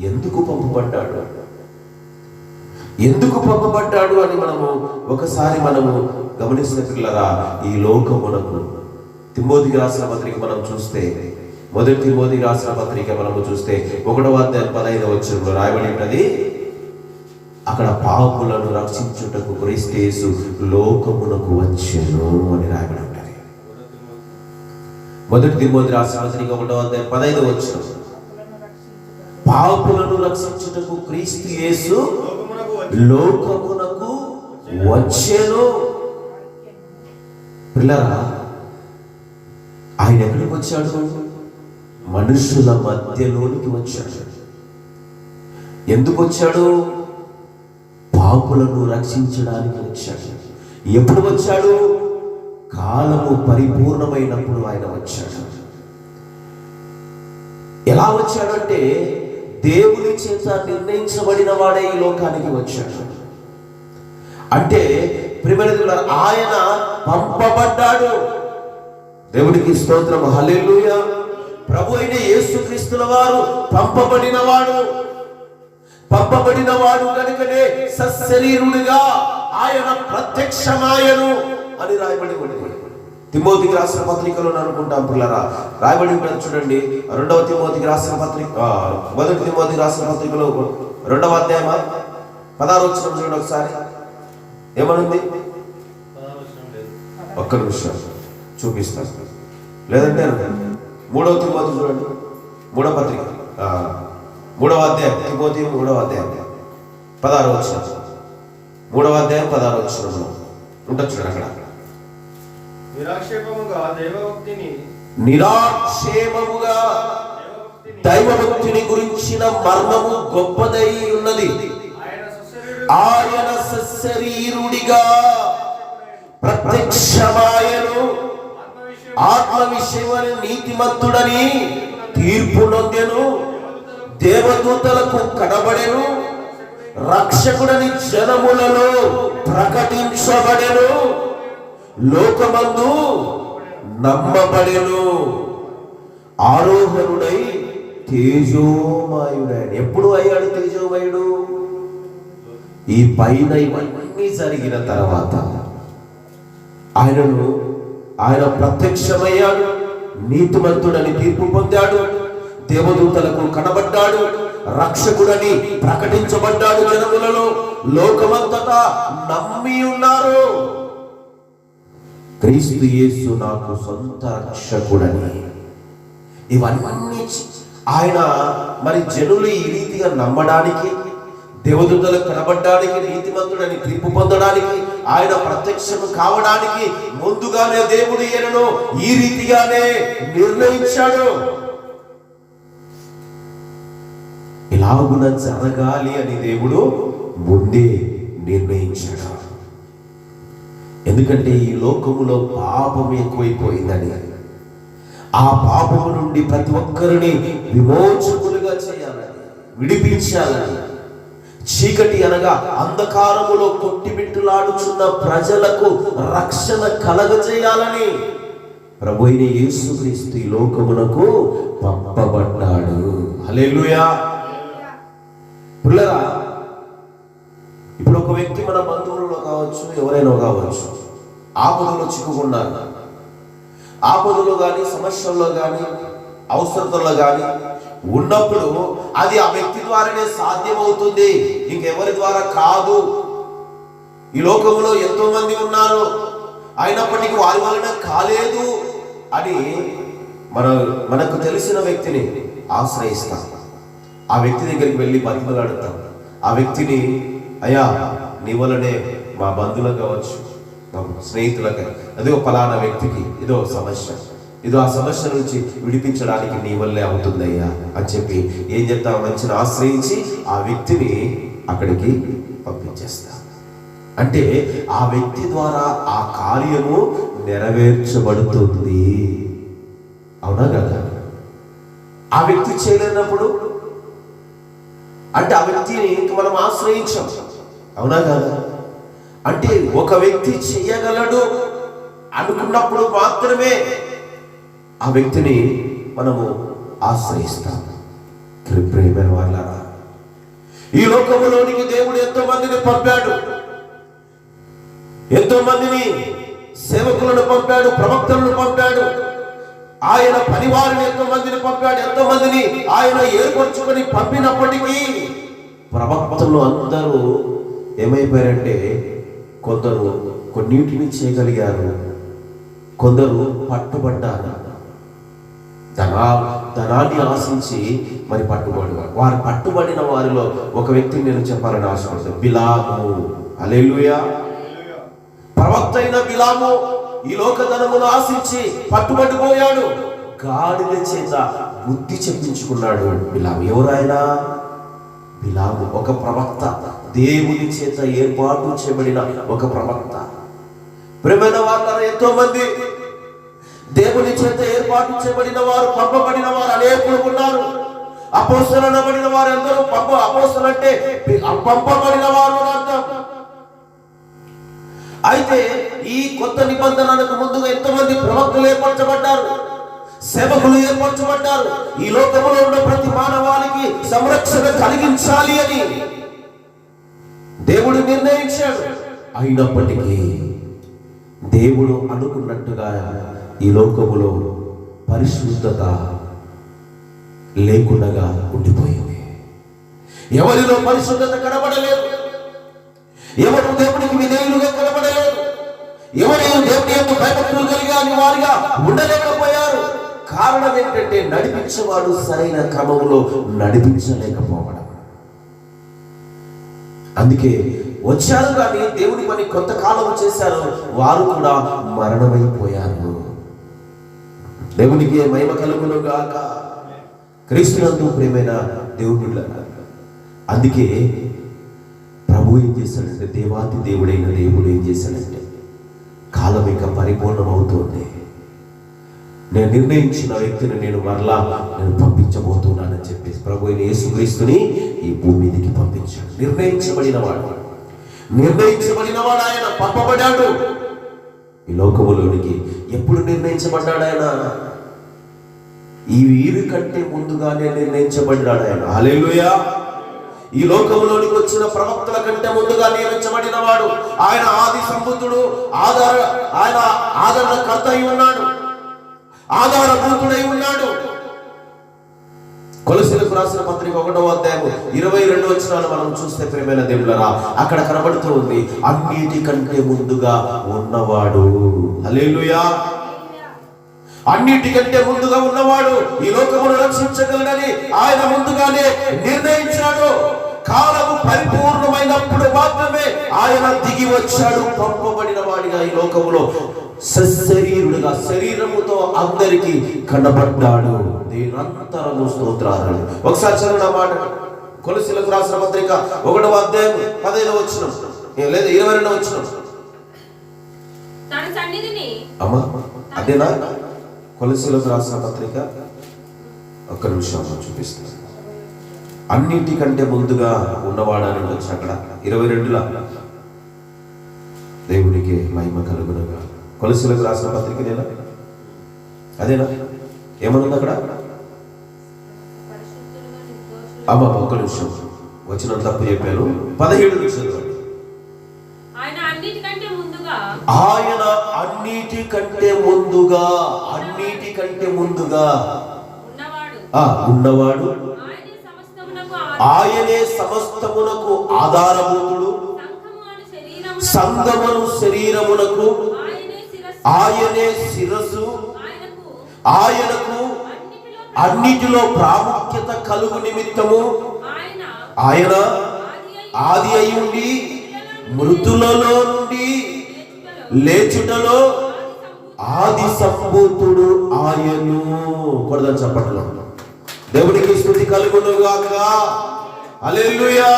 Speaker 3: ఎందుకు పంపబడ్డాడు? ఎందుకు పంపబడ్డాడు అని ఒకసారి మనము గమనిస్తే పిల్లరా, ఈ లోకమునకు తిమోతికి రాసిన పత్రిక మనం చూస్తే, మొదటి తిమోతికి రాసిన పత్రిక మనము చూస్తే 1వ అధ్యాయం 15వ వచనంలో రాయబడి ఉన్నది, అక్కడ పాపులను రక్షించుటకు క్రీస్తు యేసు లోకమునకు వచ్చెను అని రాయబడి ఉన్నది. మొదటి తిమోతి రాసిన పత్రిక 1వ అధ్యాయం 15వ వచనం, పాపులను రక్షించుటకు క్రీస్తు యేసు లోకమునకు వచ్చెను. పిల్లరా, ఆయన ఎక్కడికి వచ్చాడు? మనుషుల మధ్యలోనికి వచ్చాడు. ఎందుకు వచ్చాడు? పాపులను రక్షించడానికి వచ్చాడు. ఎప్పుడు వచ్చాడు? కాలము పరిపూర్ణమైనప్పుడు ఆయన వచ్చాడు. ఎలా వచ్చాడంటే, దేవుని చేత నిర్ణయించబడిన వాడే ఈ లోకానికి వచ్చాడు. అంటే ప్రియమైన ఆయన పంపబడ్డాడు. దేవునికి స్తోత్రం, హల్లెలూయా. ప్రభు అయిన యేసుక్రీస్తుల వారు పంపబడిన వాడు కనుకనే సశరీరుడిగా ఆయన ప్రత్యక్షమాయను అని రాయబడి ఉంది. తిమోతికి రాసిన పత్రికలో అనుకుంటాం పిల్లరా, రాయబడి ఉంటుంది చూడండి. 2వ తిమోతికి రాసిన పత్రిక, మొదటి తిమోతికి రాసిన పత్రికలో 2వ అధ్యాయం 16వ వచనం చూడండి ఒకసారి. ఏమనుంది? ఒక్క నిమిషం చూపిస్తాను. లేదంటే 3వ తిమోతి చూడండి, 3వ పత్రిక 3వ అధ్యాయం, తిమోతి 3వ అధ్యాయం 16వ వచనం, 3వ అధ్యాయం 16వ వచనంలో ఉంటుంది చూడండి. అక్కడ నిరాక్షేమముగా దైవభక్తిని గురించిన మర్మము గొప్పదై ఉన్నది. ఆయన సశరీరుడిగా ప్రత్యక్షమాయను, ఆత్మ విషయమని నీతిమంతుడని తీర్పు నొందెను, దేవదూతలకు కనబడెను, రక్షకుడని జనములలో ప్రకటించబడెను, లోకమందు నమ్మబడెను, ఆరోహణుడై తేజోమయుడైన. ఎప్పుడు అయ్యాడు తేజోమయుడు? ఈ పైన ఇవన్నీ జరిగిన తర్వాత ఆయన ప్రత్యక్షమయ్యాడు, నీతిమంతుడని తీర్పు పొందాడు, దేవదూతలకు కనబడ్డాడు, రక్షకుడని ప్రకటించబడ్డాడు జనములలో, లోకమంతటా నమ్మి ఉన్నారు. క్రీస్తు యేసు నాకు సొంత రక్షకుడని. ఇవన్నీ ఆయన మరి జనులు ఈ రీతిగా నమ్మడానికి, దేవదూతలకు కనబడ్డానికి, నీతిమంతుడని తీర్పు పొందడానికి, ఆయన ప్రత్యక్షం కావడానికి ముందుగానే దేవుడు ఈయనను ఈ రీతిగానే నిర్ణయించాడు. ఇలాగున జరగాలి అని దేవుడు ముందే నిర్ణయించాడు. ఎందుకంటే ఈ లోకములో పాపం ఎక్కువైపోయిందని, ఆ పాపము నుండి ప్రతి ఒక్కరిని విమోచకులుగా చేయాలని, విడిపించాలని, చీకటి అనగా అంధకారములో కొట్టిమిట్టులాడుచున్న ప్రజలకు రక్షణ కలగజేయాలని ప్రభు అయిన యేసుక్రీస్తు ఈ లోకమునకు పంపబడ్డాడు. హల్లెలూయా. పిల్లరా, ఇప్పుడు ఒక వ్యక్తి మన బంధువులలో కావచ్చు, ఎవరైనా కావచ్చు, ఆపదలో చిక్కుకున్నారు. ఆపదలో కానీ, సమస్యల్లో కానీ, అవసరతల్లో కానీ ఉన్నప్పుడు అది ఆ వ్యక్తి ద్వారానే సాధ్యమవుతుంది, ఇంకెవరి ద్వారా కాదు. ఈ లోకంలో ఎంతో మంది ఉన్నారు, అయినప్పటికీ వారి వలన కాలేదు అని మనకు తెలిసిన వ్యక్తిని ఆశ్రయిస్తాం. ఆ వ్యక్తి దగ్గరికి వెళ్ళి బతిమలాడుతాం. ఆ వ్యక్తిని, అయ్యా నీ వలనే మా బంధువులకు కావచ్చు, స్నేహితులకు, అదో ఫలానా వ్యక్తికి ఇదో సమస్య, ఇదో ఆ సమస్య నుంచి విడిపించడానికి నీ వల్లే అవుతుందయ్యా అని చెప్పి ఏం చెప్తాం, మంచిని ఆశ్రయించి ఆ వ్యక్తిని అక్కడికి పంపించేస్తాం. అంటే ఆ వ్యక్తి ద్వారా ఆ కార్యము నెరవేర్చబడుతుంది. అవునా కదా? ఆ వ్యక్తి చేయలేనప్పుడు అంటే ఆ వ్యక్తిని మనం ఆశ్రయించాం. అవునా కదా? అంటే ఒక వ్యక్తి చేయగలడు అనుకున్నప్పుడు మాత్రమే ఆ వ్యక్తిని మనము ఆశ్రయిస్తాం. ప్రియమైన వాళ్ళారా, ఈ లోకములోనికి దేవుడు ఎంతో మందిని పంపాడు, ఎంతో మందిని సేవకులను పంపాడు, ప్రవక్తలను పంపాడు, ఆయన పనివారిని ఎంతో మందిని పంపాడు, ఎంతో మందిని ఆయన ఏర్పరచుకొని పంపినప్పటికీ ప్రవక్తలు అందరూ ఏమైపోయారంటే, కొందరు కొన్నింటిని చేయగలిగారు, కొందరు పట్టుబడ్డారు. ధనాన్ని ఆశించి మరి పట్టుబడివారు. వారు పట్టుబడిన వారిలో ఒక వ్యక్తిని నేను చెప్పాలని ఆశపడతాను, బిలాము. హల్లెలూయా. ప్రవక్త అయిన బిలాము ఈ లోకధనమును ఆశించి పట్టుబడిపోయాడు. గాడిద చేత బుద్ధి చెప్పించుకున్నాడు బిలాము. ఎవరైనా బిలాము ఒక ప్రవక్త, దేవుని చేత ఏర్పాటు చేయబడిన ఒక ప్రవక్త. ప్రియమైన వాళ్ళ ఎంతో మంది దేవుని చేత ఏర్పాటు చేయబడిన వారు, పంపబడిన వారు అనేకులు ఉన్నారు. అపోస్తలులు అనబడిన వారు ఎందరో. అపోస్తలు అంటే పంపబడిన వారు అర్థం. అయితే ఈ కొత్త నిబంధనలకు ముందుగా ఎంతమంది ప్రవక్తలు ఏర్పరచబడ్డారు, సేవకులు ఏర్పరచబడ్డారు. ఈ లోకంలో ఉన్న ప్రతి మానవాళికి సంరక్షణ కలిగించాలి అని దేవుడు నిర్ణయించాడు. అయినప్పటికీ దేవుడు అనుకున్నట్టుగా ఈ లోకములో పరిశుద్ధత లేకుండా ఉండిపోయింది. ఎవరిలో పరిశుద్ధత కనబడలేదు, ఎవరు దేవునికి విధేయులుగా కనబడలేదు, ఎవరైనా దేవుని యొక్క భయభక్తులు కలిగి వారిగా ఉండలేకపోయారు. కారణం ఏంటంటే నడిపించేవాడు సరైన క్రమంలో నడిపించలేకపోవడం. అందుకే వచ్చారు కానీ దేవుని పని కొంతకాలం చేశారు, వారు కూడా మరణమైపోయారు. దేవునికి మహిమ కలుగును గాక. క్రీస్తునందు ప్రియమైన దేవుని, అందుకే ప్రభు ఏం చేశాడంటే, దేవాది దేవుడైన దేవుడు ఏం చేశాడంటే, కాలం ఇంకా పరిపూర్ణమవుతోంది, నేను నిర్ణయించిన వ్యక్తిని నేను మరలా నేను పంపించబోతున్నానని చెప్పేసి ప్రభు అయిన యేసుక్రీస్తుని ఈ భూమి మీదకి పంపించాడు. నిర్ణయించబడినవాడు ఆయన పంపబడ్డాడు ఈ లోకములోనికి. ఎప్పుడు నిర్ణయించబడ్డాడు ఆయన? ఈ వీరి కంటే ముందుగానే నిర్ణయించబడ్డాడు ఆయన. హల్లెలూయా. ఈ లోకములోనికి వచ్చిన ప్రవక్తల కంటే ముందుగా నియమించబడిన వాడు ఆయన. ఆది సంబుద్ధుడు, ఆయన ఆదరణకర్త అయి ఉన్నాడు, ఆధారభూతుడై ఉన్నాడు. కొలసీలకు రాసిన పత్రిక 1వ అధ్యాయం 22వ వచనాలు మనం చూస్తే ప్రియమైన దేవులారా, అక్కడ కనబడుతూ ఉంది, అన్నిటికంటే ముందుగా ఉన్నవాడు. హల్లెలూయా. అన్నిటికంటే ముందుగా ఉన్నవాడు ఈ లోకమును రక్షించగలడని ఆయన ముందుగానే నిర్ణయించాడు. కాలము పరిపూర్ణమైనప్పుడు మాత్రమే ఆయన దిగి వచ్చాడు, పంపబడిన వాడిగా ఈ లోకములో సశరీరుడుగా శరీరముతో అందరికి కనబడ్డాడు. నిరంతరము స్తోత్రాలు. ఒకసారి చదివిన మాట, కొలసీలకు రాసిన పత్రిక 1వ అధ్యాయం 15వ వచనం లేదా 22వ వచనం. అమ్మా అదేనా? కొలసీలకు రాసిన పత్రిక, ఒక్క నిమిషం చూపిస్తాను. అన్నిటికంటే ముందుగా ఉన్నవాడని వచ్చి అక్కడ 22లో దేవునికి మహిమ కలుగునుగా. కొలసీలకు రాసిన పత్రిక నేనా? అదేనా? ఏమనుంది అక్కడ? అమ్మ ఒక్క నిమిషం, వచ్చిన తప్పు చెప్పాను. 17 నిమిషాలు. ఆయన అన్నిటికంటే ముందుగా ఉన్నవాడు, ఆయనే సమస్తమునకు ఆధారభూతుడు, సంగమను శరీరమునకు ఆయనే శిరస్సు, ఆయనకు అన్నిటిలో ప్రాముఖ్యత కలుగు నిమిత్తము ఆయన ఆది అయి ఉండి మృతులలో నుండి లేచుటలో ఆది సంభూతుడు ఆయను. కొడదాం చప్పట్లో. దేవునికి స్తుతి కలుగును గాక. హల్లెలూయా.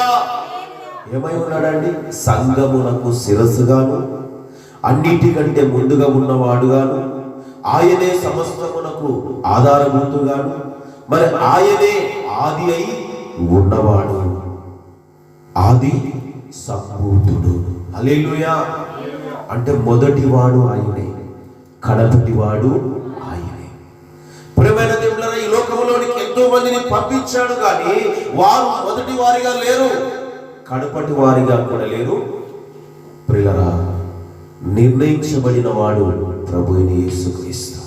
Speaker 3: ఏమై ఉన్నాడండి? సంఘమునకు శిరస్సుగాను, అన్నిటికంటే ముందుగా ఉన్నవాడుగాను, ఆయనే సమస్తమునకు ఆధారభూతుగాను, మరి ఆయనే ఆది అయి ఉన్నవాడు, ఆది సంభూతుడు. హల్లెలూయా. అంటే మొదటివాడు ఆయనే, కడపటివాడు ఆయనే. ప్రియమైన దేవులారా, ఈ లోకములోనికి ఎంతో మందిని పంపించాడు కానీ వారు మొదటి వారిగా లేరు, కడపటి వారిగా కూడా లేరు. ప్రియులారా, నిర్ణయించబడిన వాడు ప్రభు అయిన యేసుక్రీస్తు.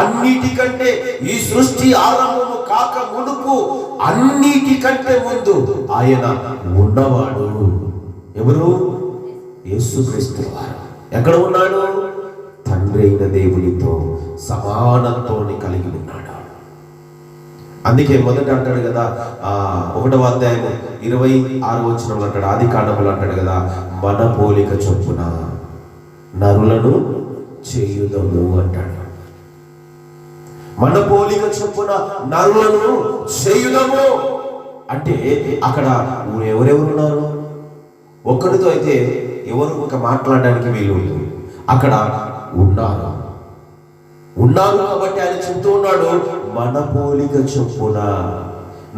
Speaker 3: అన్నిటికంటే ఈ సృష్టి ఆరంభము కాక మునుపు అన్నిటికంటే ముందు ఆయన ఉన్నవాడు. ఎవరు? యేసుక్రీస్తు వారు. ఎక్కడ ఉన్నాడు? తండ్రి అయిన దేవునితో సమానత్వాన్ని కలిగి ఉన్నాడు. అందుకే మొదట అంటాడు కదా, 1వ అధ్యాయం 26వ వచనంలో అంటాడు, ఆది కాండములో అంటాడు కదా, మన పోలిక చొప్పున నరులను చేయుదము అంటాడు. మన పోలిక చొప్పున నరులను చేయుదము అంటే అక్కడ ఎవరెవరున్నారు? ఒక్కడితో అయితే ఎవరు ఒక మాట్లాడడానికి వీలు లేదు. అక్కడ ఉన్నారు కాబట్టి ఆయన చెప్తూ ఉన్నాడు, మన పోలిక చొప్పున,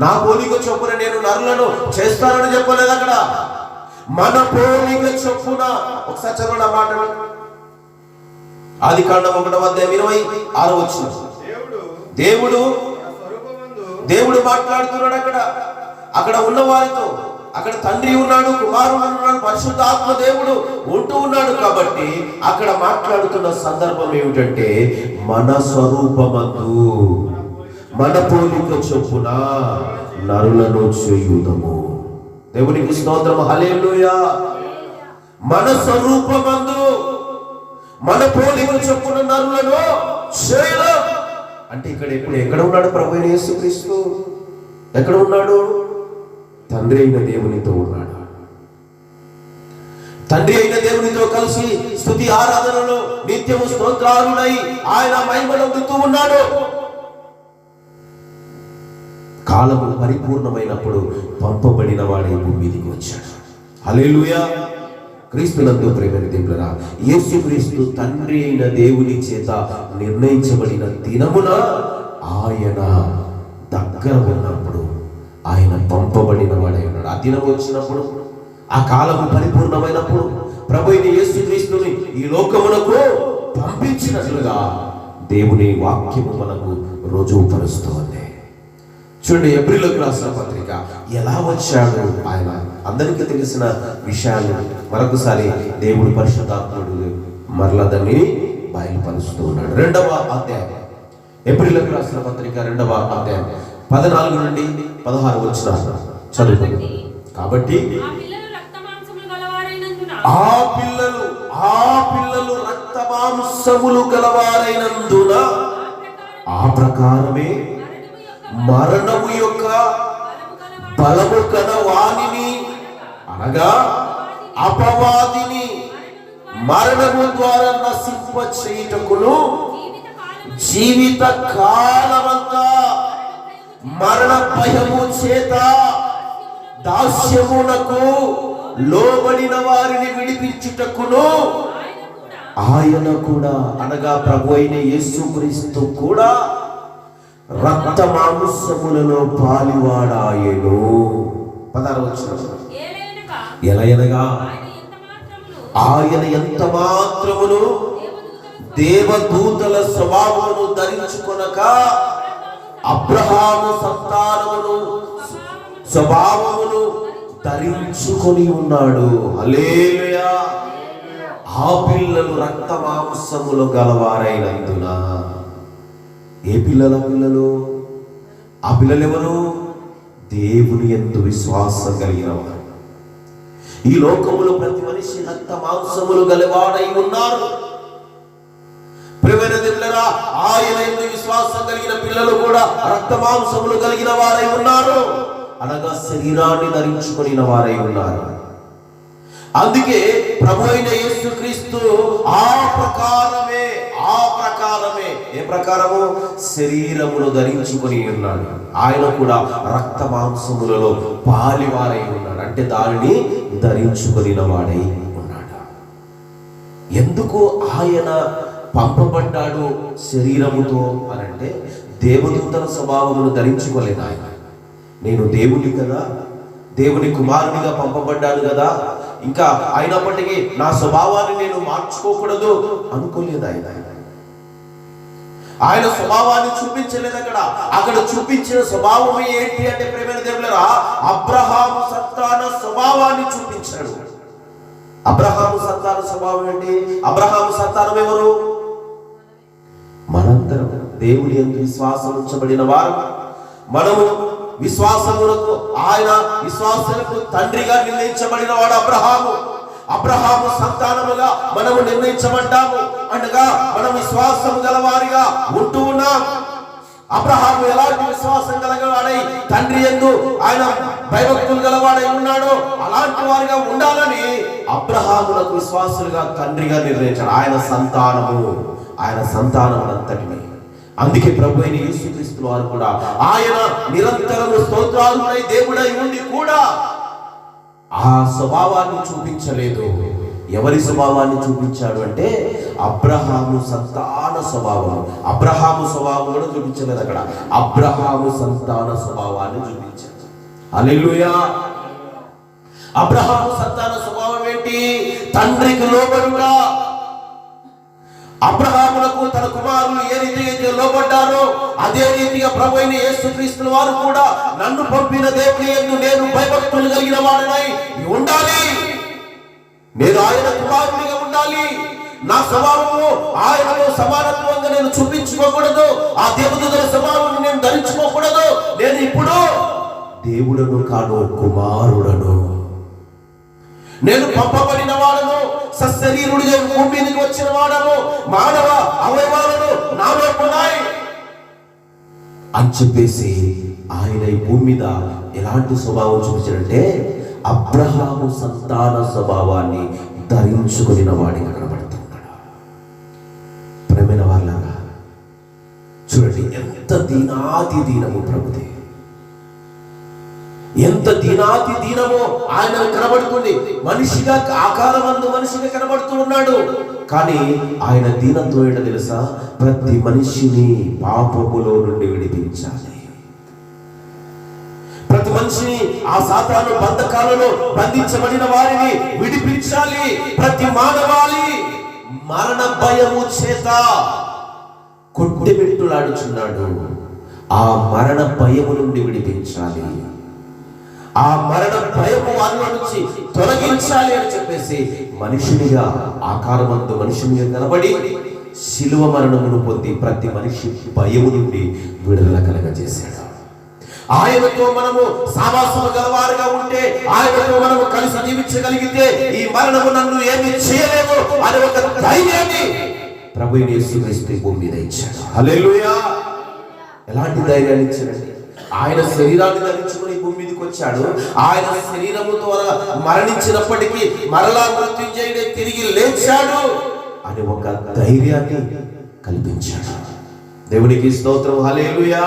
Speaker 3: నా పోలిక చొప్పున నేను నరులను చేస్తానని చెప్పలేదు అక్కడ. మన పోలిక చొప్పున. ఒకసారి చదవండి ఆ మాట. ఆది కాండం 1వ అధ్యాయం 26వ వచనం. దేవుడు మాట్లాడుతున్నాడు అక్కడ ఉన్న వారితో. అక్కడ తండ్రి ఉన్నాడు, కుమారుడు ఉన్నాడు, పరిశుద్ధాత్మ దేవుడు ఉంటూ ఉన్నాడు. కాబట్టి అక్కడ మాట్లాడుతున్న సందర్భం ఏమిటంటే, మన స్వరూపమందు మన పోలిక చొప్పున నరులను చేయుదము. దేవునికి స్తోత్రం. హల్లెలూయా. మన స్వరూపమందు మన పోలిక చొప్పున నరులను చేయడం అంటే ఇప్పుడు ఎక్కడ ఉన్నాడు ప్రభు అయిన యేసుక్రీస్తు? ఎక్కడ ఉన్నాడు? తండ్రి అయిన దేవునితో ఉన్నాడు. తండ్రి అయిన దేవునితో కలిసి స్తుతి ఆరాధనలో నిత్యము స్తోత్రాలునై ఆయన మహిమనొందుతూ ఉన్నాడు. కాలము పరిపూర్ణమైనప్పుడు పంపబడిన వాడే భూమి మీదికి వచ్చాడు. హల్లెలూయా. క్రీస్తునందు ప్రియమైన దేవులారా, యేసుక్రీస్తు తండ్రి అయిన దేవుని చేత నిర్ణయించబడిన దినమున ఆయన దగ్గర ఉన్నప్పుడు ఆయన పంపబడిన వాడై ఉన్నాడు. ఆ దినం వచ్చినప్పుడు, ఆ కాలము పరిపూర్ణమైనప్పుడు ప్రభు అయిన యేసుక్రీస్తుని ఈ లోకమునకు పంపించినట్లుగా దేవుని వాక్యము మనకు రుజువుపరుస్తోంది. చూడండి, ఎబ్రీయులకు రాసిన పత్రిక ఎలా వచ్చాడు ఆయన అందరికీ తెలిసిన విషయాలు మరొకసారి దేవుడి పరిశుద్ధాత్ముడు మరలా దాన్ని బయలుపరుస్తూ ఉన్నాడు. 2వ అధ్యాయం, ఎబ్రీయులకు రాసిన పత్రిక 2వ అధ్యాయం 14 నుండి 16 వచనాలు చదువుకుందాం. కాబట్టి ఆ పిల్లలు రక్త మాంసములు గలవారైనందున ఆ ప్రకారమే మరణము యొక్క బలము కల వానిని అనగా అపవాదిని మరణము ద్వారా నశింప చేయుటకును జీవిత కాలమంతా మరణ భయము చేత దాస్యమునకు లోబడిన వారిని విడిపించుటకును ఆయన కూడా అనగా ప్రభు అయిన యేసుక్రీస్తు కూడా రక్త మాంసములలో పాలివాడాయెను. 16 వచనం, ఎలయనగా ఆయన ఎంత మాత్రమును దేవదూతల స్వభావమును ధరించుకొనక అబ్రహాము సంతానమును స్వభావమును ధరించుకొని ఉన్నాడు. హల్లెలూయా. ఆ పిల్లలు రక్త మాంసములు గలవారైనందున. ఏ పిల్లలు? ఆ పిల్లలు ఎవరు? దేవుని యందు విశ్వాసం కలిగిన వారు. ఈ లోకములో ప్రతి మనిషి రక్త మాంసములు గలవాడై ఉన్నారు. ప్రియమైన దేవులారా, ఆయన యందు విశ్వాసం కలిగిన పిల్లలు కూడా రక్త మాంసములు కలిగిన వారై ఉన్నారు, అనగా శరీరాన్ని ధరించుకొనిన వారై ఉన్నారు. అందుకే ప్రభు అయిన యేసుక్రీస్తు ఆ ప్రకారమే ఏ ప్రకారము శరీరమును ధరించుకొని ఉన్నాడు. ఆయన కూడా రక్త మాంసములలో పాలివారై ఉన్నాడు, అంటే దానిని ధరించుకొనిన వాడై ఉన్నాడు. ఎందుకు ఆయన పంపబడ్డాడు శరీరముతో అనంటే, దేవదూతల స్వభావమును ధరించుకోలేదు ఆయన. నేను దేవుని కదా, దేవుని కుమారునిగా పంపబడ్డాను కదా, ఇంకా అయినప్పటికీ నా స్వభావాన్ని నేను మార్చుకోకూడదు అనుకోలేదు ఆయన. ఆయన స్వభావాన్ని చూపించలేదు. అక్కడ చూపించిన స్వభావం ఏంటి అంటే, ప్రియమైన దేవులారా, అబ్రహాము సంతాన స్వభావాన్ని చూపించాడు. అబ్రహాము సంతాన స్వభావం ఏంటి? అబ్రహాము సంతానం ఎవరు? మనందరం దేవుని యందు విశ్వాసం ఉంచబడిన వారు. మనము విశ్వాసములకు, ఆయన విశ్వాసులకు తండ్రిగా నిర్ణయించబడిన వాడు అబ్రహాము సంతానముగా మనము నిర్ణయించబడ్డాము. అనగా మనం విశ్వాసం గలవారిగా ఉంటూ ఉన్నాం. అబ్రహాము ఎలాంటి విశ్వాసం గలవాడై తండ్రి యందు ఆయన భయభక్తులు గలవాడై ఉన్నాడో అలాంటి వారిగా ఉండాలని అబ్రహాములకు విశ్వాసులుగా తండ్రిగా నిర్ణయించాడు. ఆయన సంతానమునంతటిని. అందుకే ప్రభు అయిన యేసుక్రీస్తు వారు కూడా ఆయన నిరంతరము స్తోత్రాలుడై దేవుడై ఉండి కూడా ఆ స్వభావాన్ని చూపించలేదు. ఎవరి స్వభావాన్ని చూపించాడు అంటే, అబ్రహాము సంతాన స్వభావం. అబ్రహాము స్వభావం కూడా చూపించలేదు అక్కడ, అబ్రహాము సంతాన స్వభావాన్ని చూపించాడు. హల్లెలూయా. అబ్రహాము సంతాన స్వభావం ఏంటి? తండ్రికి లోబడుగా. అబ్రహాములకు తన కుమారులు ఏ రీతిగా లోబడ్డారో అదే రీతిగా ప్రభు అయిన యేసుక్రీస్తు వారు కూడా నన్ను పంపిన దేవుని యందు నేను భయభక్తులు కలిగిన వాడనై ఉండాలి, నేను ఆయన కుమారునిగా ఉండాలి. నా స్వభావము ఆయనతో సమానత్వంగా నేను చూపించుకోకూడదు. ఆ దేవదూతల స్వభావాన్ని నేను ధరించుకోకూడదు. నేను ఇప్పుడు దేవుడను కాను, కుమారుడను. నేను పంపబడిన వాడను, సశరీరుడిగా భూమి మీదకి వచ్చిన వాడను, మానవ అవయవాలను నాలో ఉన్నాయి అని చెప్పేసి ఆయన ఈ భూమి మీద ఎలాంటి స్వభావం చూపించాడంటే అబ్రహాము సంతాన స్వభావాన్ని ధరించుకుని వాడిగా కనబడుతున్నాడు. ప్రేమైన వాళ్ళగా చూడండి, ఎంత దీనాతి దీనము ప్రభుదే, ఎంత దీనాతి దీనమో ఆయన కనబడుతుంది. మనిషిగా ఆకారమందు మనిషిగా కనబడుతూ ఉన్నాడు. కానీ ఆయన దీనత్వం ఏంటో తెలుసా? ప్రతి మనిషిని పాపములో నుండి విడిపించాలి. ప్రతి మనిషిని ఆ సాతాను బంధకాలలో బంధించబడిన వారిని విడిపించాలి. ప్రతి మానవాళి మరణ భయము చేత కొట్టుమిట్టులాడుచున్నాడు. ఆ మరణ భయము నుండి విడిపించాలి. ఆ మరణ భయము వారిలో నుంచి తొలగించాలి అని చెప్పేసి మనిషినిగా ఆకారమందు మనిషినిగా కనబడి శిలువ మరణమును పొంది ప్రతి మనిషి భయము నుండి విడుదల కలగజేశాడు. ఆయనతో మనము సావాసము గలవారుగా ఉంటే, ఆయనతో మనము కలిసి జీవించగలిగితే ఈ మరణము నన్ను ఏమీ చేయలేము అని ఒక ధైర్యాన్ని ప్రభువు యేసుక్రీస్తు భూమి మీద ఇచ్చాడు. హల్లెలూయా! ఎలాంటి ధైర్యాన్ని ఇచ్చాడండి? ఆయన శరీరాన్ని ధరించుకుని భూమి మీదకి వచ్చాడు. ఆయన శరీరము ద్వారా మరణించినప్పటికీ మరలా మృత్యుంజయుడే తిరిగి లేచాడు అని ఒక ధైర్యాన్ని కల్పించాడు. దేవునికి స్తోత్రం. హల్లెలూయా!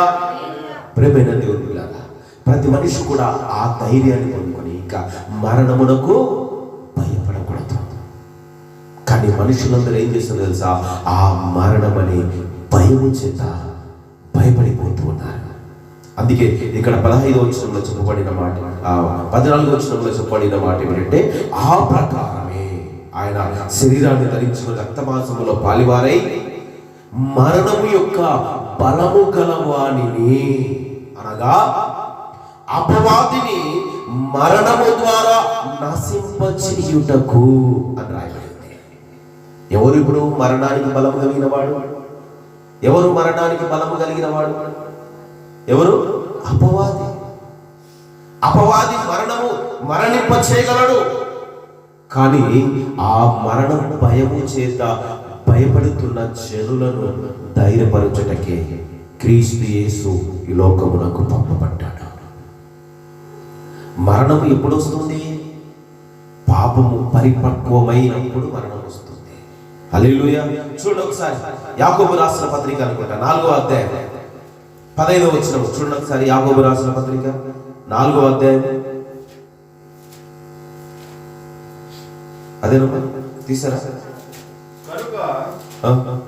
Speaker 3: ప్రేమైన దేవుని పిల్లలారా, ప్రతి మనిషి కూడా ఆ ధైర్యాన్ని పొందుకొని ఇంకా మరణమునకు భయపడకూడదు. కానీ మనుషులందరూ ఏం చేస్తారు తెలుసా? ఆ మరణం అనే భయము చేత భయపడిపోతూ ఉన్నారు. అందుకే ఇక్కడ 15వ వచనంలో చెప్పబడిన మాట, 14వ వచనంలో చెప్పబడిన మాట ఏమిటంటే, ఆ ప్రకారమే ఆయన శరీరాన్ని ధరించిన రక్తమాంసములో పాలివారై మరణము యొక్క బలము గలవానిని, అనగా అపవాదిని మరణము ద్వారా నశింపచేయుటకు అని రాయబడింది. ఎవరు ఇప్పుడు మరణానికి బలము కలిగిన వాడు? ఎవరు మరణానికి బలము కలిగిన వాడు? ఎవరు? అపవాది. అపవాది మరణింప చేయగలడు. కానీ ఆ మరణం భయము చేత భయపడుతున్న జనులను ధైర్యపరచుటకే క్రీస్తు యేసు ఈ లోకమునకు పంపబడ్డాడు. మరణం ఎప్పుడు వస్తుంది? పాపము పరిపక్వమైనప్పుడు మరణం వస్తుంది. హల్లెలూయా! చూడండి ఒకసారి యాకోబు రాసిన పత్రిక అనుకుంటా 4వ అధ్యాయం 15వ వచనం చూడండి ఒకసారి. యాకోబు రాసిన పత్రిక 4వ అధ్యాయం, అదేనమ్మా తీసారా?
Speaker 4: కనుక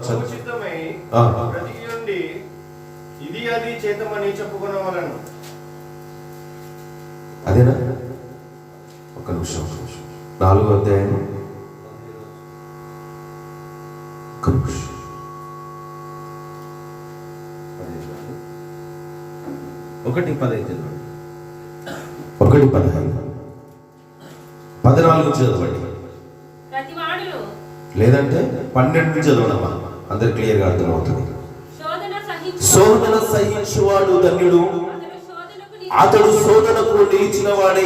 Speaker 4: సముచితమై బ్రతికియుండి ఇది అది చేతమని చెప్పుకొనవలెను.
Speaker 3: అదేనా? ఒక్క నిమిషం. 4వ అధ్యాయం, ఒక్క నిమిషం. 1:15 1:15 14 చదవండి, లేదంటే 12 చదవడమ్మా, అందరు క్లియర్గా అర్థమవుతుంది. శోధన సహించువాడు ధన్యుడు, అతడు శోధనకు నిలిచిన వాడై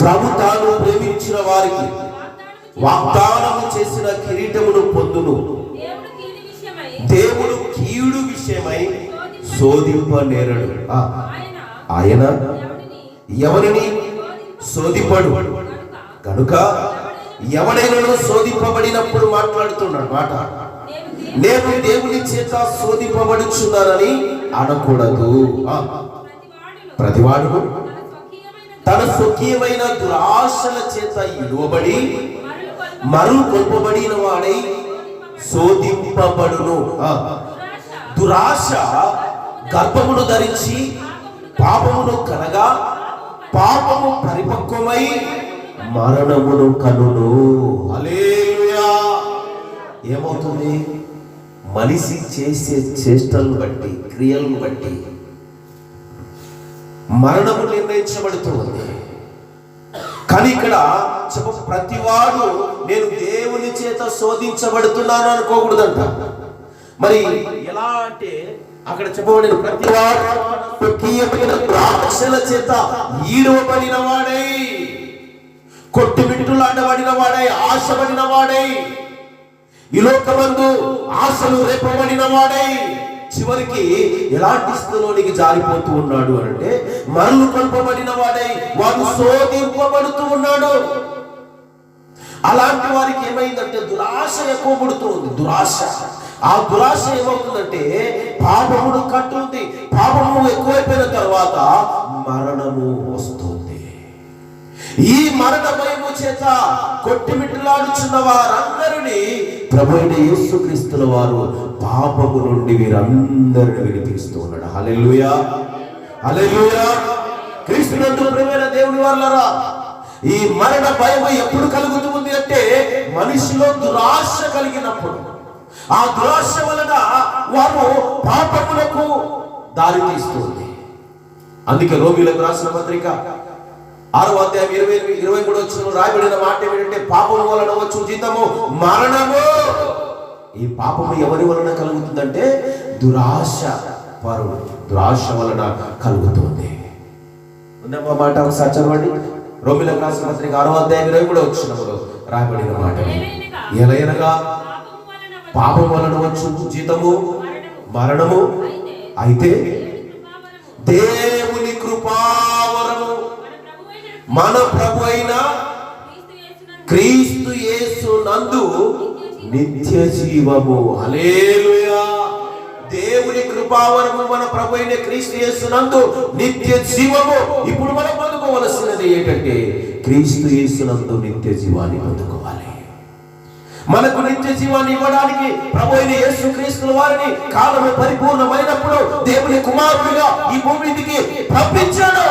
Speaker 3: ప్రభు తాను ప్రేమించిన వారికి వాగ్దానము చేసిన కిరీటమును పొందును. దేవుడు కీడు విషయమై శోధింపనేరడు. ఆయన ఎవరిని శోధింపడు. కనుక ఎవడైనా శోధింపబడినప్పుడు మాట్లాడుతున్నాడు మాట, నేను దేవుని చేత శోధింపబడుచున్నానని అనకూడదు. ప్రతివాడు తన స్వకీయమైన దురాశల చేత ఇడువబడి మరు కొల్పబడిన వాడై శోధింపబడును. దురాశ గర్భమును ధరించి పాపమును కనగా పాపము పరిపక్వమై మరణమును కనును. హల్లెలూయా! ఏమవుతుంది? మనిషి చేసే చేష్టలను బట్టి, క్రియలను బట్టి మరణము నిర్ణయించబడుతుంది. కానీ ఇక్కడ ప్రతివాడు నేను దేవుని చేత శోధించబడుతున్నాను అనుకోకూడదంట. మరి ఎలా అంటే అక్కడ చెప్పబడిన ప్రతివాడు స్వకీయమైన ద్రాక్షల చేత ఈడవబడిన వాడై కొట్టుమిట్టులాడబడిన వాడై, ఆశపడిన వాడై, ఈ లోకమందు ఆశలు రేపబడిన వాడై చివరికి ఎలాంటి స్థితిలోనికి జారిపోతూ ఉన్నాడు అంటే మరలు కొల్పబడిన వాడై వాడు శోధింపబడుతూ ఉన్నాడు. అలాంటి వారికి ఏమైందంటే దురాశ ఎక్కువ పడుతూ ఉంది. దురాశ, ఆ దురాశ ఏమవుతుందంటే పాపమును కట్టుంది. పాపము ఎక్కువైపోయిన తర్వాత మరణము వస్తుంది. ఈ మరణ భయము చేత కొట్టిమిట్టులాడుచున్న వారందరినీ ప్రభు అయిన యేసుక్రీస్తుల వారు పాపము నుండి వీరందరిని విడిపిస్తూ ఉన్నాడు. హల్లెలూయా, హల్లెలూయా. క్రీస్తునందు ప్రియమైన దేవుని వాళ్ళరా, ఈ మరణ భయం ఎప్పుడు కలుగుతుంది అంటే మనిషిలో దురాశ కలిగినప్పుడు. ఆ దురాశ వలన వారు పాపములకు దారి తీస్తుంది. అందుకే రోమీయులకు రాసిన పత్రిక 6వ అధ్యాయం 23 వచ్చిన రాయబడిన మాట ఏమిటంటే పాపము వలన వచ్చు జీతము మరణము. ఈ పాపము ఎవరి వలన కలుగుతుందంటే దురాశ వలన కలుగుతుంది. ఉన్నమా మాట ఒకసారి చదవండి. రోమీయులకు రాసిన పత్రిక 6వ అధ్యాయం 23 వచ్చినప్పుడు రాయబడిన మాట, ఎలయనగా పాపం వలన వచ్చు జీతము మరణము, అయితే దేవుని కృపావరము మన ప్రభు అయిన క్రీస్తు యేసు నందు నిత్య జీవము. హల్లెలూయా. దేవుని కృపావరము మన ప్రభు అయిన క్రీస్తు యేసు నందు నిత్య జీవము. ఇప్పుడు మనం పొందుకోవలసినది ఏంటంటే క్రీస్తు యేసు నందు నిత్య జీవాన్ని పొందుకోవాలి. మనకు నిత్య జీవాన్ని ఇవ్వడానికి ప్రభు అయిన యేసుక్రీస్తుల వారిని కాలము పరిపూర్ణమైనప్పుడు దేవుని కుమారుడిగా ఈ భూమికి పంపించాడు.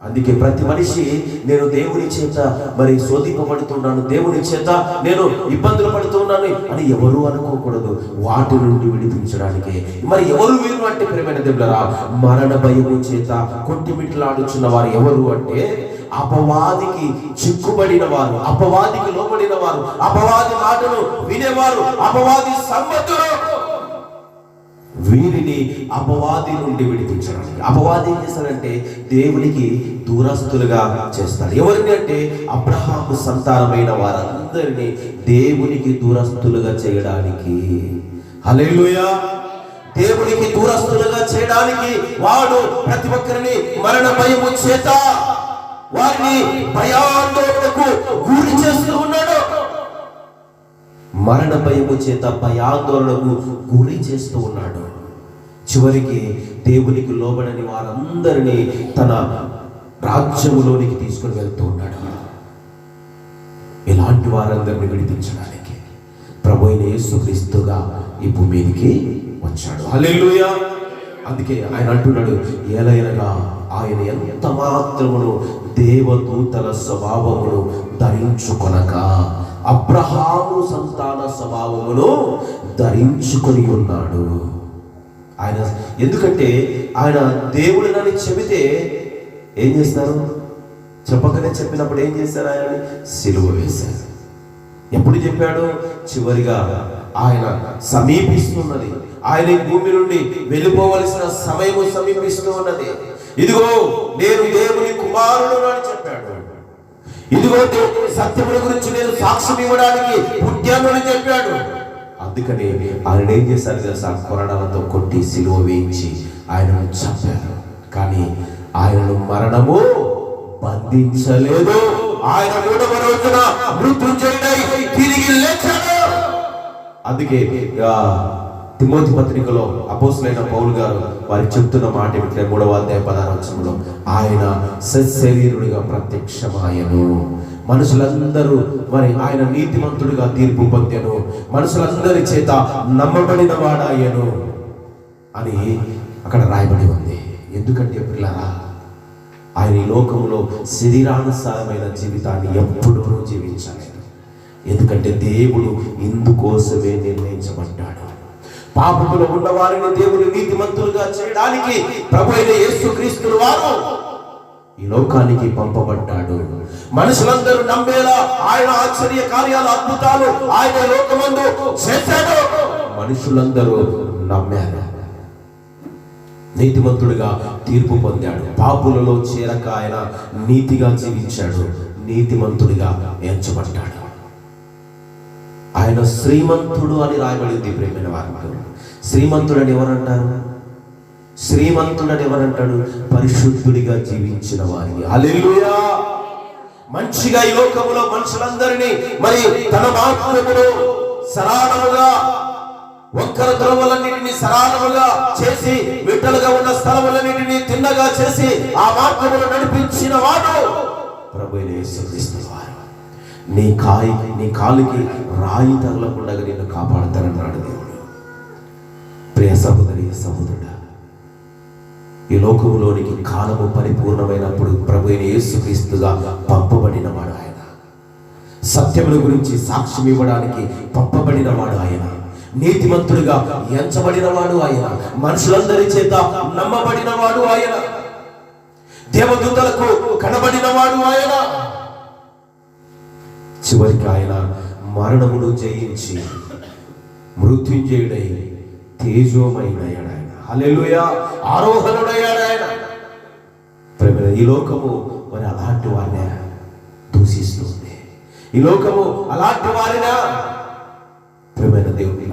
Speaker 3: అందుకే ప్రతి మనిషి నేను దేవుని చేత మరి శోధింపబడుతున్నాను, దేవుని చేత నేను ఇబ్బందులు పడుతున్నాను అని ఎవరు అనుకోకూడదు. వాటి నుండి విడిపించడానికి మరి ఎవరు వీరు అంటే ప్రియమైన దేవులరా, మరణ భయము చేత కొట్టిమిట్లాడుచున్న వారు ఎవరు అంటే అపవాదికి చిక్కుబడిన వారు, అపవాదికి లోబడిన వారు, అపవాది మాటలు వినేవారు, అపవాది సంగతులు. వీరిని అపవాది నుండి విడిపించడానికి అపవాది ఏం చేస్తాడంటే దేవునికి దూరస్తులుగా చేస్తాడు. ఎవరిని అంటే అబ్రహాము సంతానమైన వారందరినీ దేవునికి దూరస్తులుగా చేయడానికి. హల్లెలూయా. దేవునికి దూరస్తులుగా చేయడానికి వాడు ప్రతి ఒక్కరిని మరణ భయము చేత వారిని భయాందోళనకు గురి చేస్తూ ఉన్నాడు. మరణ భయము చేత భయాందోళనకు గురి చేస్తూ ఉన్నాడు. చివరికి దేవునికి లోబడని వారందరినీ తన రాజ్యములోనికి తీసుకుని వెళ్తూ ఉన్నాడు. ఇలాంటి వారందరినీ విడిపించడానికి ప్రభు అయిన యేసుక్రీస్తుగా ఈ భూమి మీదకి వచ్చాడు. హల్లెలూయా. అందుకే ఆయన అంటున్నాడు, ఏలయనగా ఆయన ఎంత మాత్రమును దేవదూతల స్వభావమును ధరించుకొనక అబ్రహాము సంతాన స్వభావమును ధరించుకొని ఉన్నాడు. ఆయన ఎందుకంటే ఆయన దేవుడినని చెబితే ఏం చేస్తారు? చెప్పకనే చెప్పినప్పుడు ఏం చేశారు? ఆయనని సిలువ వేశారు. ఎప్పుడు చెప్పాడు? చివరిగా ఆయన సమీపిస్తున్నది, ఆయన భూమి నుండి వెళ్ళిపోవలసిన సమయము సమీపిస్తూ ఉన్నది. ఇదిగో నేను దేవుని కుమారుడు అని చెప్పాడు. ఇదిగో దేవుని సత్యముల గురించి నేను సాక్ష్యం ఇవ్వడానికి పుట్టాను అని చెప్పాడు. అందుకని ఆయన ఏం చేశారు తెలుసా? కొరడాలతో కొట్టి సిలువ వేయించి ఆయనను చంపారు. కానీ ఆయనను మరణము బంధించలేదు. ఆయన 3వ రోజున మృత్యుంజయుడై తిరిగి లేచాడు. అందుకే తిమోతి పత్రికలో అపోస్తలుడైన పౌలు గారు వారికి చెప్తున్న మాట ఏమిటంటే 3వ అధ్యాయం 16వ వచనంలో ఆయన సశరీరుడిగా ప్రత్యక్షమాయను, మనుషులందరూ మరి ఆయన నీతిమంతుడిగా తీర్పు పొందెను, మనుషులందరి చేత నమ్మబడిన వాడాయను అని అక్కడ రాయబడి ఉంది. ఎందుకంటే పిల్లరా, ఆయన ఈ లోకంలో శరీరానుసారమైన జీవితాన్ని ఎప్పుడూ జీవించలేదు. ఎందుకంటే దేవుడు ఇందుకోసమే నిర్ణయించబడ్డాడు. పాపములో ఉన్న వారిని దేవుని నీతిమంతులుగా చేయడానికి ప్రభు అయిన యేసుక్రీస్తు వారు ఈ లోకానికి పంపబడ్డాడు. మనుషులందరూ నమ్మేలా ఆయన ఆశ్చర్య కార్యాలు, అద్భుతాలు ఆయన లోకమందు చేశాడు. మనుషులందరూ నమ్మారు. నీతిమంతుడిగా తీర్పు పొందాడు. పాపులలో చేరక ఆయన నీతిగా జీవించాడు. నీతిమంతుడిగా ఎంచబడ్డాడు. ఆయన శ్రీమంతుడు అని రాయబడింది. ప్రేమైన వారు, శ్రీమంతుడని ఎవరంటారు? శ్రీమంతుడని ఎవరంటాడు? పరిశుద్ధుడిగా జీవించిన వారిని. హల్లెలూయా. మంచిగా ఈ లోకములో మనుషులందరినీ మరి తన మార్గములో సరళముగా, వంకర త్రోవలన్నిటిని సరళముగా చేసి, విట్టలుగా ఉన్న స్థలములన్నిటిని తిన్నగా చేసి ఆ మార్గములో నడిపించిన వాడు ప్రభువైన యేసుక్రీస్తు వారు. నీ కాలికి రాయి తగలకుండా నిన్ను కాపాడతానన్నాడు దేవుడు. ప్రియ సహోదరి, సహోదరుడా, ఈ లోకములోనికి కాలము పరిపూర్ణమైనప్పుడు ప్రభువైన యేసుక్రీస్తుగా పంపబడిన వాడు ఆయన. సత్యముల గురించి సాక్ష్యం ఇవ్వడానికి పంపబడిన వాడు ఆయన. నీతిమంతుడిగా ఎంచబడిన వాడు ఆయన. మనుషులందరి చేత నమ్మబడిన వాడు ఆయన. దేవదూతలకు కనబడిన వాడు ఆయన. చివరికి ఆయన మరణమును జయించి మృత్యుంజయుడై తేజోమయుడయ్యాడు ఆయన. హల్లెలూయా. ఆరోహణుడయ్యాడు ఆయన. ఈ లోకము మరి అలాంటి వారిని దూషిస్తుంది. ఈ లోకము అలాంటి వారినా ప్రియమైన దేవుని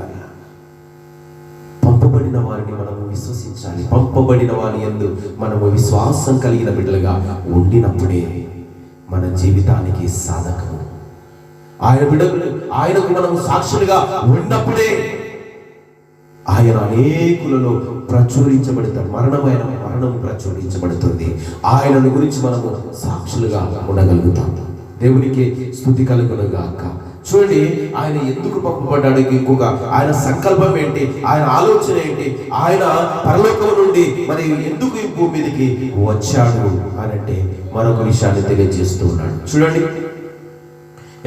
Speaker 3: పంపబడిన వారిని మనము విశ్వసించాలి. పంపబడిన వారి యందు మనము విశ్వాసం కలిగిన బిడ్డలుగా ఉండినప్పుడే మన జీవితానికి సాధకము. ఆయన బిడ్డలు ఆయనకు మనము సాక్షులుగా ఉన్నప్పుడే ఆయన అనేకులలో ప్రచురించబడతాడు. మరణం ప్రచురించబడుతుంది. ఆయనను గురించి మనము సాక్షులుగా ఉండగలుగుతాం. దేవునికి స్తుతి కలుగునుగాక. చూడండి, ఆయన ఎందుకు పంపబడ్డాడు? ఇంకొక ఆయన సంకల్పం ఏంటి? ఆయన ఆలోచన ఏంటి? ఆయన పరలోకం నుండి మరి ఎందుకు ఈ భూమి మీదకి వచ్చాడు అని అంటే మరొక విషయాన్ని తెలియజేస్తూ ఉన్నాడు. చూడండి,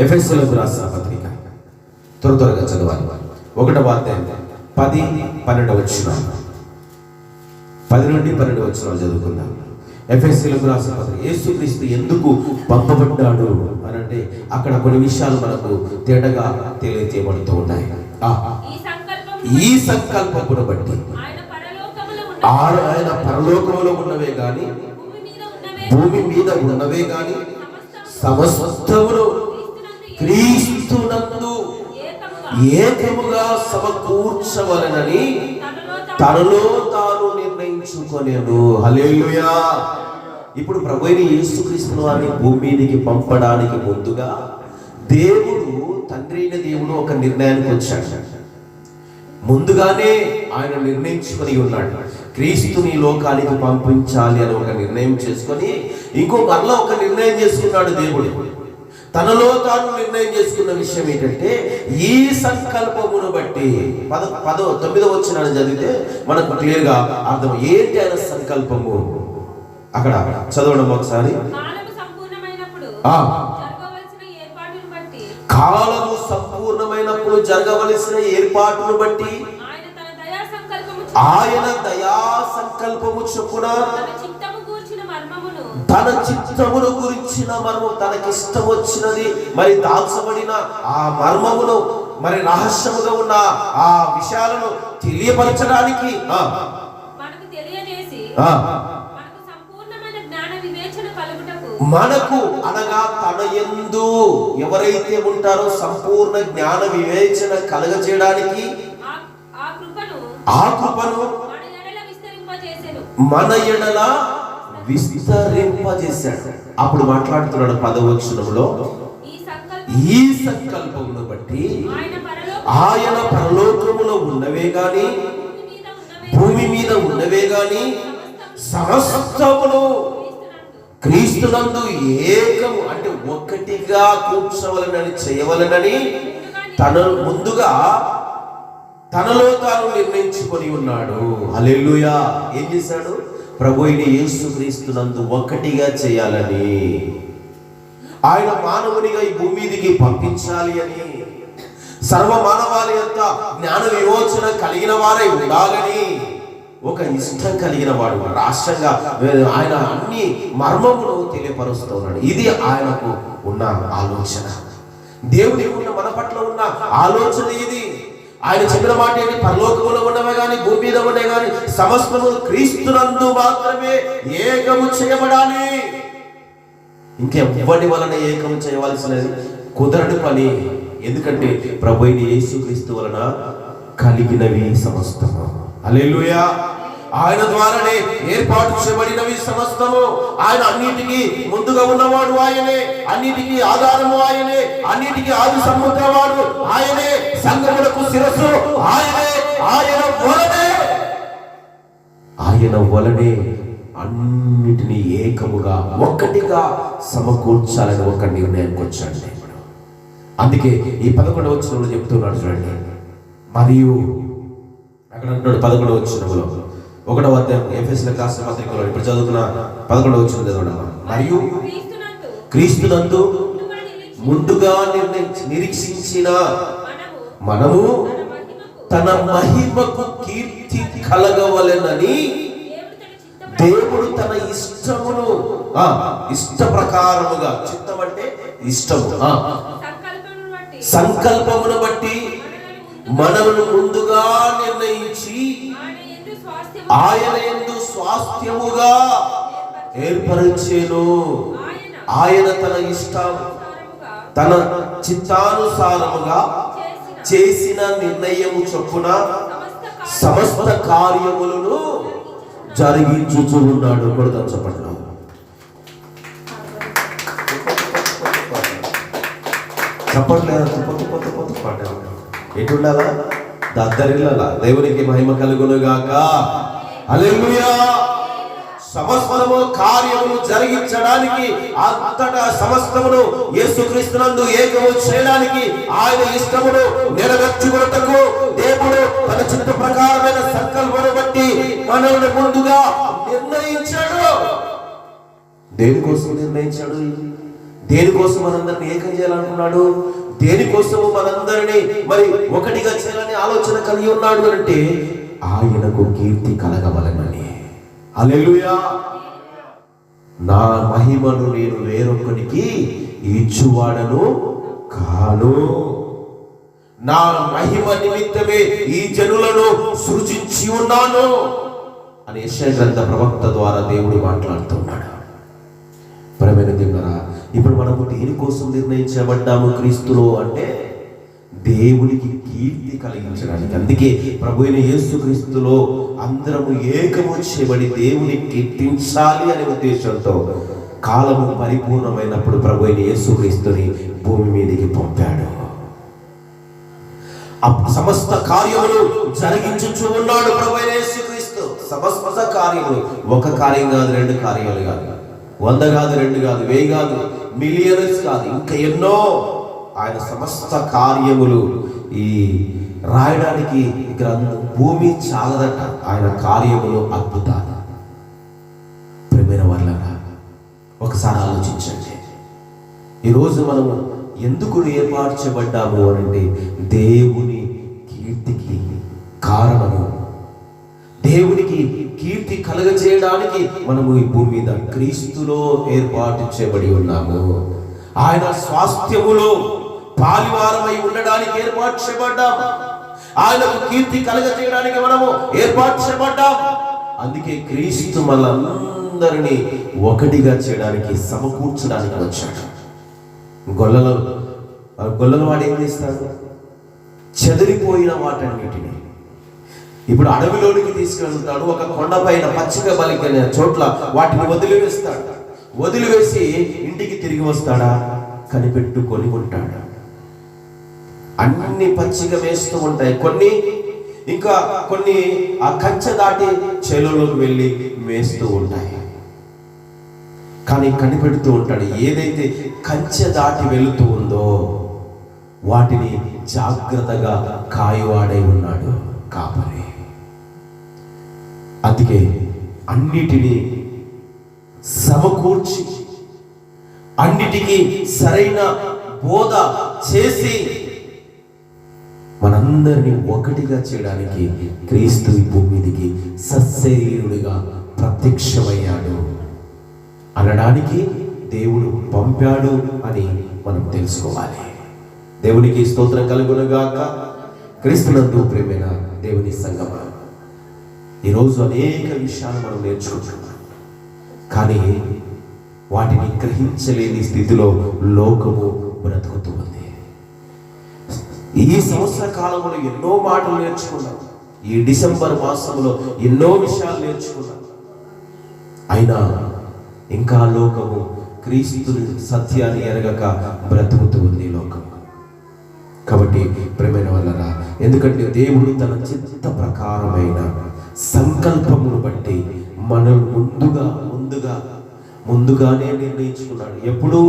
Speaker 3: ఎఫెసీయులకు రాసిన పత్రిక త్వరగా చదవాలి. 1వ అధ్యాయం 10-12 వచనాలు, 10 నుండి 12 వచనాలు చదువుకుందాం. ఎఫెసీయులకు రాసిన పత్రిక. యేసుక్రీస్తు ఎందుకు పంపబడ్డాడు అని అంటే అక్కడ కొన్ని విషయాలు మనకు తేటగా తెలియజేయబడుతూ ఉన్నాయి. ఈ సంకల్పమును బట్టి ఆయన పరలోకములో ఉన్నవే గాని భూమి మీద ఉన్నవే గాని సమస్తమును క్రీస్తునందు ఏకముగా సమకూర్చవలెనని తనలో తాను నిర్ణయించుకొనెను. హల్లెలూయా. ఇప్పుడు ప్రభువైన యేసుక్రీస్తు వారిని భూమి మీదకి పంపడానికి ముందుగా దేవుడు, తండ్రి అయిన దేవుడు ఒక నిర్ణయానికి వచ్చాడు. ముందుగానే ఆయన నిర్ణయించుకొని ఉన్నాడు. క్రీస్తుని లోకానికి పంపించాలి అని ఒక నిర్ణయం చేసుకొని మరలా ఒక నిర్ణయం చేసుకున్నాడు దేవుడు. తనలో తాను నిర్ణయం చేసుకున్న విషయం ఏంటంటే ఈ సంకల్పమును బట్టి 9వ వచనాన్ని చదివితే మనకు క్లియర్ గా అర్థం ఏంటి ఆయన సంకల్పము. అక్కడ చదవడం ఒకసారి. కాలము సంపూర్ణమైనప్పుడు జరగవలసిన ఏర్పాటును బట్టి ఆయన దయా సంకల్పము చొప్పున తన చిత్తమును గురించిన మర్మం, తనకిష్టం వచ్చినది మరి దాచబడిన ఆ మర్మమును, మరి రహస్యముగా ఉన్న ఆ విషయాలను తెలియపరచడానికి మనకు అనగా తన యందు ఎవరైతే ఉంటారో సంపూర్ణ జ్ఞాన వివేచన కలగజేయడానికి ఆ కృపను మన ఎడల విస్తరింపజేశాడు. అప్పుడు మాట్లాడుతున్నాడు 10వ వచనంలో, ఈ సంకల్పమును బట్టి ఆయన పరలోకములో ఉన్నవే గాని భూమి మీద ఉన్నవే గాని సమస్తమును క్రీస్తునందు ఏకము అంటే ఒక్కటిగా కూర్చోవలనని చేయవలనని ముందుగా తనలో తాను నిర్ణయించుకొని ఉన్నాడు. హల్లెలూయా. ఏం చేశాడు? ప్రభు అయిన యేసుక్రీస్తునందు ఒక్కటిగా చేయాలని, ఆయన మానవునిగా ఈ భూమి మీదకి పంపించాలి అని, సర్వ మానవాళి యొక్క జ్ఞాన విమోచన కలిగిన వారై ఉండాలని ఒక ఇష్టం కలిగిన వాడు. రాష్ట్రంగా ఆయన అన్ని మర్మములు తెలియపరుస్తూ ఉన్నాడు. ఇది ఆయనకు ఉన్న ఆలోచన. దేవునికి ఉన్న మన పట్ల ఉన్న ఆలోచన ఇది. ఆయన చెప్పిన మాట ఏంటి? పరలోకములో ఉన్నవే గాని భూమి మీద ఉన్నవే గాని సమస్తము క్రీస్తునందు మాత్రమే ఏకము చేయబడాలి. ఇంకెవ్వడి వలన ఏకం చేయవలసినది కుదరని పని. ఎందుకంటే ప్రభు అయిన యేసుక్రీస్తు వలన కలిగినవి సమస్తము. హల్లెలూయా. ఆయన ద్వారానే ఏర్పాటు చేయబడినవి సమస్తము. ఆయన అన్నిటికీ ముందుగా ఉన్నవాడు ఆయనే, అన్నిటికీ ఆధారము ఆయనే, అన్నిటికీ ఆది సముద్రవాడు ఆయనే, సంఘములకు శిరస్సు ఆయనే. ఆయన వలనే అన్నిటినీ ఏకముగా ఒక్కటిగా సమకూర్చాలని ఒక నిర్ణయానికి వచ్చాడు దేవుడు. అందుకే ఈ 11వ వచనంలో చెప్తున్నాడు చూడండి. మరియు అక్కడ అంటున్నాడు 11వ వచనంలో, 1వ అధ్యాయం ఎఫెసీయులకు రాసిన పత్రికలో ఇప్పుడు చదువుతున్న 11వ వచనం చదవడం. మరియు క్రీస్తునందు ముందుగా నిరీక్షించిన మనము తన మహిమకు కీర్తి కలగవలెనని దేవుడు తన ఇష్టమును ఇష్ట ప్రకారముగా, చిత్తం అంటే ఇష్టము, సంకల్పమును బట్టి మనలను ముందుగా నిర్ణయించి ఆయన యందు స్వాస్థ్యముగా ఏర్పరచెను. ఆయన తన చిత్తానుసారముగా చేసిన నిర్ణయము చొప్పున సమస్త కార్యములను జరిగించుచు ఉన్నాడు. కొడతాం చెప్పండి. చెప్పట్లేదు. ఎటు ఉండాలా? దద్దరిల్లాలా. దేవునికి మహిమ కలుగునుగాక. హల్లెలూయా. సమస్తము కార్యములు జరిగించడానికి, అంతటా సమస్తమును యేసుక్రీస్తునందు ఏకము చేయడానికి, ఆయన ఇష్టమును నెరవేర్చుకొనుటకు దేవుడు తన చిత్త ప్రకారమైన సంకల్పమును బట్టి మనల్ని ముందుగా నిర్ణయించాడు. దేనికోసం నిర్ణయించాడు? దేనికోసం మనందరిని ఏకం చేయాలనుకున్నాడు? దేనికోసము మనందరినీ మరి ఒకటిగా చేయాలని ఆలోచన కలిగి ఉన్నాడు అంటే ఆయనకు కీర్తి కలగవలెనని. హల్లెలూయా. నా మహిమను నేను వేరొకరికి ఇచ్చువాడను కాను, నా మహిమ నిమిత్తమే ఈ జనులను సృజించి ఉన్నాను అని యెషయా గ్రంథ ప్రవక్త ద్వారా దేవుడు మాట్లాడుతున్నాడు. ప్రియమైన దేవులారా, ఇప్పుడు మనము దేనికోసం నిర్ణయించబడ్డాము క్రీస్తులో అంటే దేవునికి కీర్తి కలిగించడానికి. అందుకే ప్రభు అయిన యేసుక్రీస్తులో అందరము ఏకము చేయబడి దేవుని కీర్తించాలి అనే ఉద్దేశంతో కాలము పరిపూర్ణమైనప్పుడు ప్రభు అయిన యేసుక్రీస్తుని భూమి మీదకి పంపాడు. సమస్త కార్యములు జరిగించుచు ఉన్నాడు ప్రభు అయిన యేసుక్రీస్తు. సమస్త కార్యములు, ఒక కార్యం కాదు, 2 కార్యాలు కాదు, 100 కాదు, 2 కాదు, 1000 కాదు, మిలియన్స్ కాదు, ఇంకా ఎన్నో. ఆయన సమస్త కార్యములు ఈ రాయడానికి భూమి చాలదట. ఆయన కార్యములు అద్భుతాలు. ప్రియమైన వాళ్ళరా, ఒకసారి ఆలోచించండి. ఈరోజు మనము ఎందుకు ఏర్పరచబడ్డాము అంటే దేవుని కీర్తికి కారణము. దేవునికి కీర్తి కలగజేయడానికి మనము ఈ భూమి మీద క్రీస్తులో ఏర్పాటు చేయబడి ఉన్నాము. ఆయన స్వాస్థ్యములో పాలివారమై ఉండడానికి ఏర్పాటు చేయబడ్డాం. ఆయనకు కీర్తి కలగజేయడానికి మనము ఏర్పాటు చేయబడ్డాం. అందుకే క్రీస్తు మనందరినీ ఒకటిగా చేయడానికి, సమకూర్చడానికి వచ్చాడు. గొల్లల వాడు ఏం చేస్తాడు? చెదిరిపోయిన వాటన్నిటిని ఇప్పుడు అడవిలోనికి తీసుకెళ్తాడు. ఒక కొండపైన పచ్చిక బలికిన చోట్ల వాటిని వదిలివేస్తాడు. వదిలివేసి ఇంటికి తిరిగి వస్తాడా? కనిపెట్టుకొని ఉంటాడు. అన్ని పచ్చిక వేస్తూ ఉంటాయి. కొన్ని ఆ కంచె దాటి చేలోకి వెళ్ళి వేస్తూ ఉంటాయి. కానీ కనిపెడుతూ ఉంటాడు. ఏదైతే కంచె దాటి వెళుతూ ఉందో వాటిని జాగ్రత్తగా కాయువాడై ఉన్నాడు కాపరి. అందుకే అన్నిటినీ సమకూర్చి అన్నిటికీ సరైన బోధ చేసి మనందరినీ ఒకటిగా చేయడానికి క్రీస్తు ఈ భూమి మీదికి సశరీరుడిగా ప్రత్యక్షమయ్యాడు అనడానికి దేవుడు పంపాడు అని మనం తెలుసుకోవాలి. దేవునికి స్తోత్రం కలుగునుగాక. క్రీస్తునందు ప్రియమైన దేవుని సంగమా, ఈరోజు అనేక విషయాలు మనం నేర్చుకుంటున్నాం. కానీ
Speaker 2: వాటిని గ్రహించలేని స్థితిలో లోకము బ్రతుకుతూ ఉంది. ఈ సంవత్సర కాలంలో ఎన్నో మాటలు నేర్చుకున్నాం. ఈ డిసెంబర్ మాసంలో ఎన్నో విషయాలు నేర్చుకున్నాం. అయినా ఇంకా లోకము క్రీస్తుని సత్యాన్ని ఎరగక బ్రతుకుతూ ఉంది లోకం. కాబట్టి ప్రేమైన వల్లరా, ఎందుకంటే దేవుడు తన చిత్త ప్రకారమైన సంకల్పమును బట్టి మనల్ని ముందుగానే నిర్ణయించుకున్నాడు. ఎప్పుడు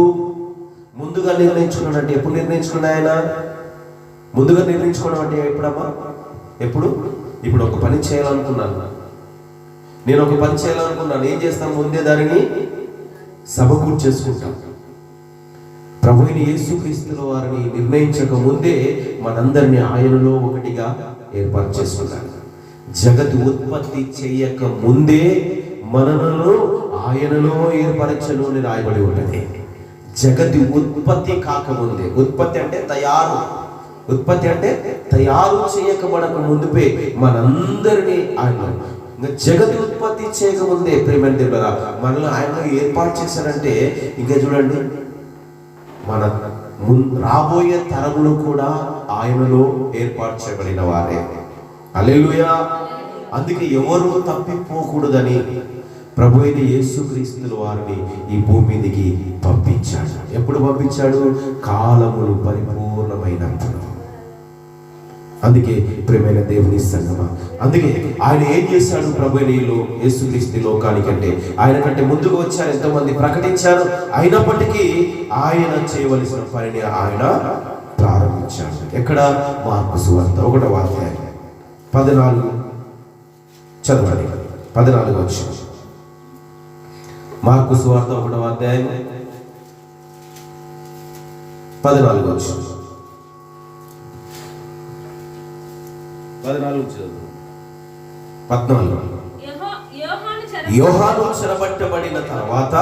Speaker 2: ముందుగా నిర్ణయించుకున్నాడు అంటే ఎప్పుడు నిర్ణయించుకున్నాడు ఆయన? ముందుగా నిర్ణయించుకోవడం అంటే ఎప్పుడమ్మా? ఇప్పుడు ఒక పని చేయాలనుకున్నాను, నేను ఒక పని చేయాలనుకున్నాను. ఏం చేస్తాను? ముందే దానిని సమకూర్చేసుకుంటాను. ప్రభువైన యేసుక్రీస్తుల వారిని నిర్ణయించక ముందే మనందరినీ ఆయనలో ఒకటిగా ఏర్పాటు చేసుకున్నాడు. జగత్తు ఉత్పత్తి చేయక ముందే మనలను ఆయనలో ఏర్పరచను అని రాయబడి ఉన్నది. జగతి ఉత్పత్తి కాకముందే, ఉత్పత్తి అంటే తయారు చేయకబడక ముందుపే మనందరినీ ఆయన, జగతి ఉత్పత్తి చేయకముందే ప్రేమైన దేవుడా మనల్ని ఆయన ఏర్పాటు చేశారంటే, ఇంకా చూడండి, మన రాబోయే తరములు కూడా ఆయనలో ఏర్పాటు చేయబడిన వారే. హల్లెలూయా. అందుకే ఎవరు తప్పిపోకూడదని ప్రభువైన యేసుక్రీస్తుల వారిని ఈ భూమి మీదకి పంపించాడు. ఎప్పుడు పంపించాడు? కాలములు పరిపూర్ణమైనప్పుడు. అందుకే ప్రియమైన దేవుని సంగమా, అందుకే ఆయన ఏం చేశాడు? ప్రభువైన యేసుక్రీస్తు లోకానికంటే ఆయన కంటే ముందుకు వచ్చారు, ఎంతోమంది ప్రకటించారు. అయినప్పటికీ ఆయన చేయవలసిన పనిని ఆయన ప్రారంభించాడు. ఎక్కడ? మార్కు సువార్త 1వ అధ్యాయం 14 చదవండి. 14 వచ్చిన మార్కు సువార్త 1వ అధ్యాయం 14 వచ్చిన 14 యోహాను చెరబట్టబడిన తర్వాత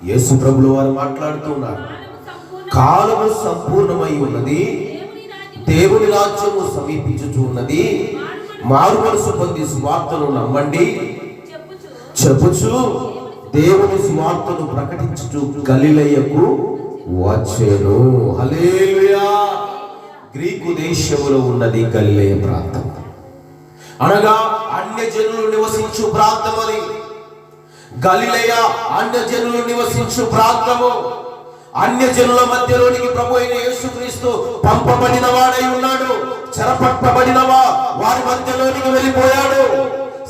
Speaker 2: యేసు ప్రభుల వారు మాట్లాడుతున్నారు. కాలము సంపూర్ణమై ఉన్నది, దేవుని రాజ్యము సమీపించుచు ఉన్నది, మారు మనసు పొంది సువార్తను నమ్మండి చెప్పుచు దేవుని సువార్తను ప్రకటించుచు గలిలయకు వచ్చెను. హల్లెలూయా. గ్రీకు దేశములో ఉన్నది గలిలయ ప్రాంతం, అనగా అన్యజనులు నివసించు ప్రాంతం. అది గలిలయ అన్యజనులు నివసించు ప్రాంతము. అన్యజనుల మధ్యలోనికి ప్రభువైన యేసుక్రీస్తు పంపబడిన వాడై ఉన్నాడు. చెరపట్టబడిన వారి మధ్యలోనికి వెళ్ళిపోయాడు.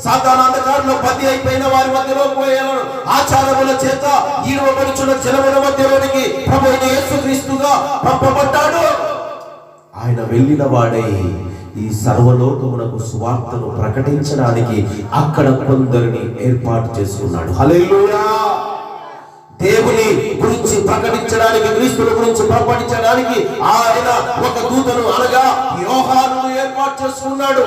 Speaker 2: సాతాను అంధకారంలో బందీ అయిపోయిన వారి మధ్యలో పోయాడు. ఆచారముల చేత ఈడవబడుచున్న జనముల మధ్యలోనికి ప్రభువైన యేసుక్రీస్తుగా పంపబడ్డాడు. ఆయన వెళ్ళిన వాడై ఈ సర్వలోకమునకు సువార్తను ప్రకటించడానికి అక్కడ కొందరిని ఏర్పాటు చేసుకున్నాడు. హల్లెలూయా. దేవుని గురించి ప్రకటించడానికి, క్రీస్తుల గురించి ప్రకటించడానికి ఆయన ఒక దూతను, అనగా యోహానును ఏర్పాటు చేసుకున్నాడు.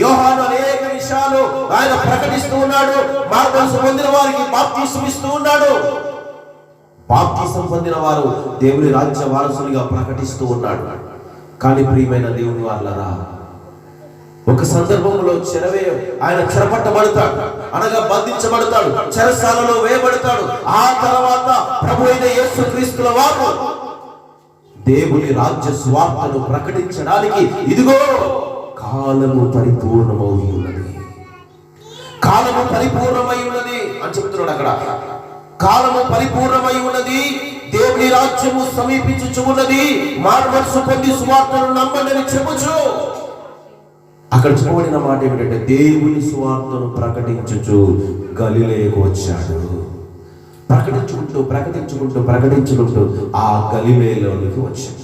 Speaker 2: యోహాను అనేక విషయాలు ఆయన ప్రకటిస్తూ ఉన్నాడు. మార్గదర్శనం పొందిన వారికి బాప్తిసం ఇస్తూ ఉన్నాడు. బాప్తిసం పొందిన వారు దేవుని రాజ్య వారసులుగా ప్రకటిస్తూ ఉన్నాడు. కానీ ప్రియమైన దేవుని వారలారా, ఒక సందర్భంలో ఆయన చెరపట్టబడతాడు, అనగా బంధించబడతాడు, చెరసాలలో వేయబడతాడు. ఆ తర్వాత ప్రభువైన యేసుక్రీస్తుల వారు దేవుని రాజ్య సువార్తను ప్రకటించడానికి ఇదిగో కాలము పరిపూర్ణమై ఉన్నది, కాలము పరిపూర్ణమై ఉన్నది అని చెప్తున్నాడు. అక్కడ కాలము పరిపూర్ణమై ఉన్నది, దేవుని రాజ్యము సమీపించుచు ఉన్నది, మారు మనసు పొంది సువార్తను నమ్మండి అని చెప్పుచు అక్కడ చెప్పబడిన మాట ఏమిటంటే, దేవుని సువార్తను ప్రకటించుచు గలిలయకు వచ్చాడు. ప్రకటించుకుంటూ ఆ గలిలయలోనికి వచ్చాడు.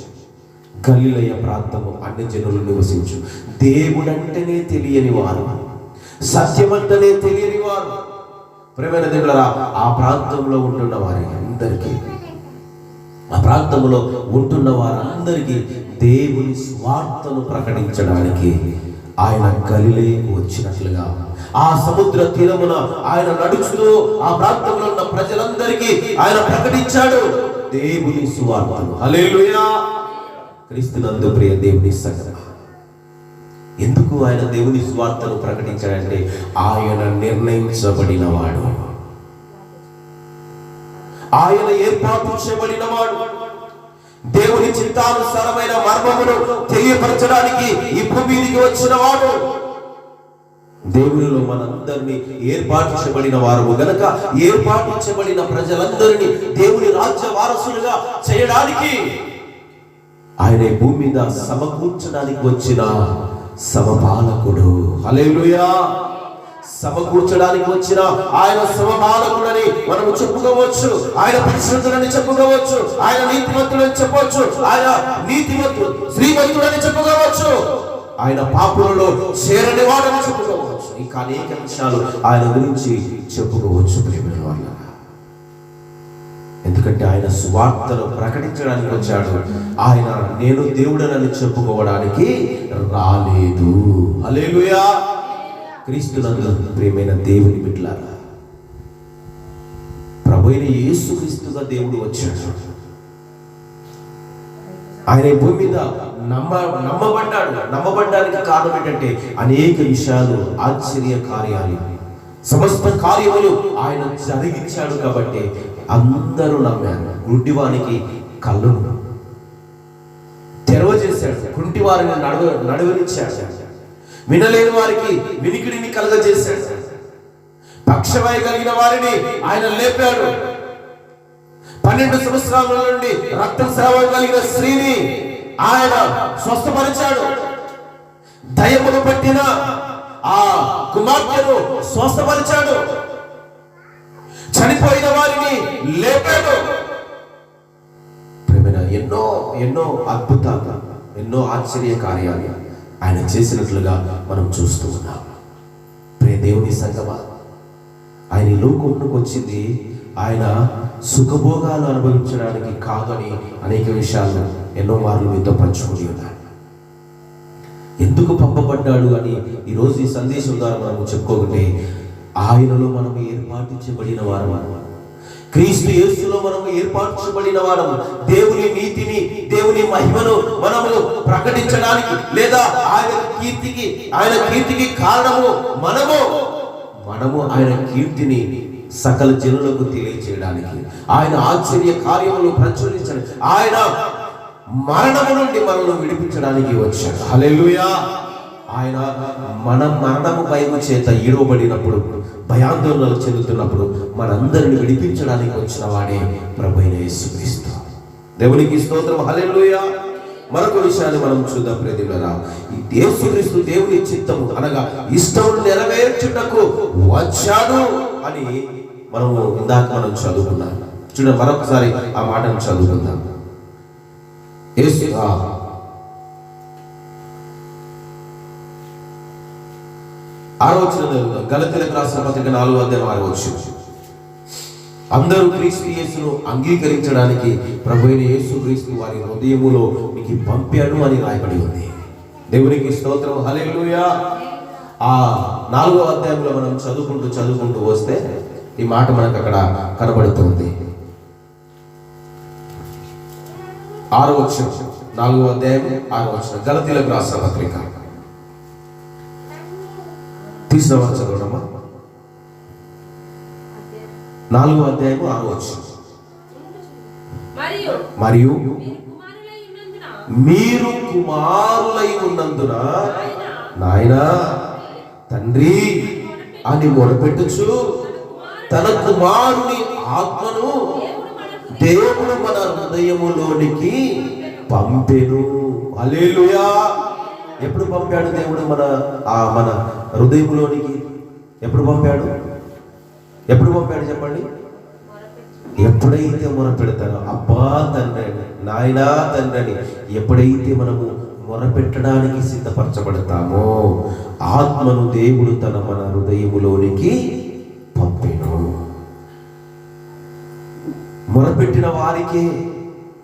Speaker 2: గలిలయ ప్రాంతము అన్ని జనులు నివసించు, దేవుడంటేనే తెలియని వారు, సత్యమంటేనే తెలియని వారు. ప్రియమైన దేవులారా, ఆ ప్రాంతంలో ఉంటున్న వారి అందరికీ, ఆ ప్రాంతంలో ఉంటున్న వారందరికీ దేవుని స్వార్థను ప్రకటించడానికి ఆయన గలిలయకు వచ్చినట్లుగా ఆ సముద్ర తీరమున ఆయన నడుచుతూ ఆ ప్రాంతంలో ఉన్న ప్రజలందరికీ ఆయన ప్రకటించాడు దేవుని సువార్తను. హల్లెలూయా. క్రీస్తునందు ప్రియ దేవుని సంగమా, ఎందుకు ఆయన దేవుని సువార్తను ప్రకటించాడంటే ఆయన నిర్ణయించబడిన వాడు. ఆయన ఏర్పాటు చేయబడిన వాడు. దేవుని చిత్తానుసారమైన మర్మమును తెలియపరచడానికి ఈ భూమికి వచ్చిన వాడు. దేవునిలో మనందరినీ ఏర్పాటు చేయబడిన వారు గనక ఏర్పాటు చేయబడిన ప్రజలందరినీ దేవుని రాజ్య వారసులుగా చేయడానికి ఆయన భూమి మీద సమకూర్చడానికి వచ్చిన సమపాలకుడు. హల్లెలూయా. సమకూర్చడానికి వచ్చిన ఆయన సమపాలకుడని మనం చెప్పుకోవచ్చు. ఆయన పరిశుద్ధుడని చెప్పుకోవచ్చు. ఆయన నీతిమంతుడని చెప్పవచ్చు. ఆయన నీతిమంతుడు శ్రీమంతుడని చెప్పుకోవచ్చు. ఆయన పాపులలో చేరని వాడని చెప్పుకోవచ్చు. ఇంకా అనేక విషయాలు ఆయన గురించి చెప్పుకోవచ్చు ప్రియమైన వాళ్ళ. ఎందుకంటే ఆయన సువార్తను ప్రకటించడానికి వచ్చాడు. ఆయన నేను దేవుడనని చెప్పుకోవడానికి రాలేదు. హల్లెలూయా. క్రీస్తునందు ప్రియమైన దేవుని బిడ్డలారా, ప్రభువైన యేసుక్రీస్తుగా దేవుడు వచ్చాడు. ఆయన భూమి మీద నమ్మబడ్డాడు. నమ్మబడ్డానికి కారణం ఏంటంటే అనేక విషయాలు, ఆశ్చర్య కార్యాలు, సమస్త కార్యములు ఆయన జరిగించాడు కాబట్టి అందరూ నమ్మారు. గుడ్డివానికి కళ్ళను తెరవజేశాడు. కుంటి వారిని నడవనిచ్చాడు. వినలేని వారికి వినికిడిని కలగజేశాడు. పక్షవాయు కలిగిన వారిని ఆయన లేపాడు. 12 సంవత్సరాల నుండి రక్తస్రావం కలిగిన స్త్రీని ఆయన స్వస్థపరిచాడు. దయ్యములు పట్టిన ఆ కుమార్తెను స్వస్థపరిచాడు. చనిపోయిన వారిని లేపాడు. ఎన్నో ఎన్నో అద్భుతాలు, ఎన్నో ఆశ్చర్య కార్యాలు ఆయన చేసినట్లుగా మనం చూస్తూ ఉన్నాం. ప్రియ దేవుని సంగమా, ఆయన ఈ లోకంలోకి వచ్చింది ఆయన సుఖభోగాలు అనుభవించడానికి కాదని అనేక విషయాలు ఎన్నో మార్లు మీతో పంచుకుని ఉన్నాడు. ఎందుకు పంపబడ్డాడు అని ఈరోజు ఈ సందేశం ద్వారా మనం చెప్పుకోకుంటే, ఆయనలో మనం ఏర్పాటు చేయబడిన వారు, క్రీస్తు యేసులో మనము ఏర్పాటు చేయబడిన వారము. దేవుని నీతిని, దేవుని మహిమను మనము ప్రకటించడానికి, లేదా ఆయన కీర్తికి కారణము మనము ఆయన కీర్తిని సకల జనులకు తెలియచేయడానికి, ఆయన ఆశ్చర్య కార్యములు ప్రచురించడానికి, ఆయన మరణము నుండి మనల్ని విడిపించడానికి వచ్చాడు. హల్లెలూయా. ఆయన మన మరణము భయము చేత ఈడవబడినప్పుడు, భయాందోళనలు చెందుతున్నప్పుడు మనందరిని విడిపించడానికి వచ్చిన వాడే ప్రభువైన యేసుక్రీస్తు. దేవునికి స్తోత్రం. హల్లెలూయా. మరొక విషయాన్ని మనం చూద్దాం ప్రియదేవులారా. ఈ యేసుక్రీస్తు దేవుని చిత్తము అనగా ఇష్టం నెరవేర్చుటకు వచ్చాడు అని ఇందాక మనం చదువుకున్నాం. చూడండి, మరొకసారి ఆ మాటను చదువుకుందాం. గలతీయులకు రాసిన పత్రిక 4:6. అందరూ క్రీస్తు యేసును అంగీకరించడానికి ప్రభువైన యేసుక్రీస్తు వారి హృదయములో మీకు పంపాడు అని రాయబడి ఉంది. దేవునికి స్తోత్రం. హల్లెలూయా. ఆ 4వ అధ్యాయంలో మనం చదువుకుంటూ వస్తే ఈ మాట మనకు అక్కడ కనబడుతుంది. 6వ వచనం, 4వ అధ్యాయం 6వ వచనం, గలతీయులకు రాసిన పత్రిక. తీసినవారు చదవడమ్మా. 4వ అధ్యాయం 6వ వచనం. మరియు మీరు కుమారులై ఉన్నందున నాయనా తండ్రి అని మొరపెట్టుచు తన కుమారుని ఆత్మను దేవుడు మన హృదయములోనికి పంపెను. హల్లెలూయా. ఎప్పుడు పంపాడు దేవుడు మన హృదయములోనికి? ఎప్పుడు పంపాడు చెప్పండి. ఎప్పుడైతే మొరపెడతారో, అబ్బా తండ్రి, నాయనా తండ్రి, ఎప్పుడైతే మనము మొరపెట్టడానికి సిద్ధపరచబడతామో ఆత్మను దేవుడు మన హృదయములోనికి పంపెను. మొరపెట్టిన వారికే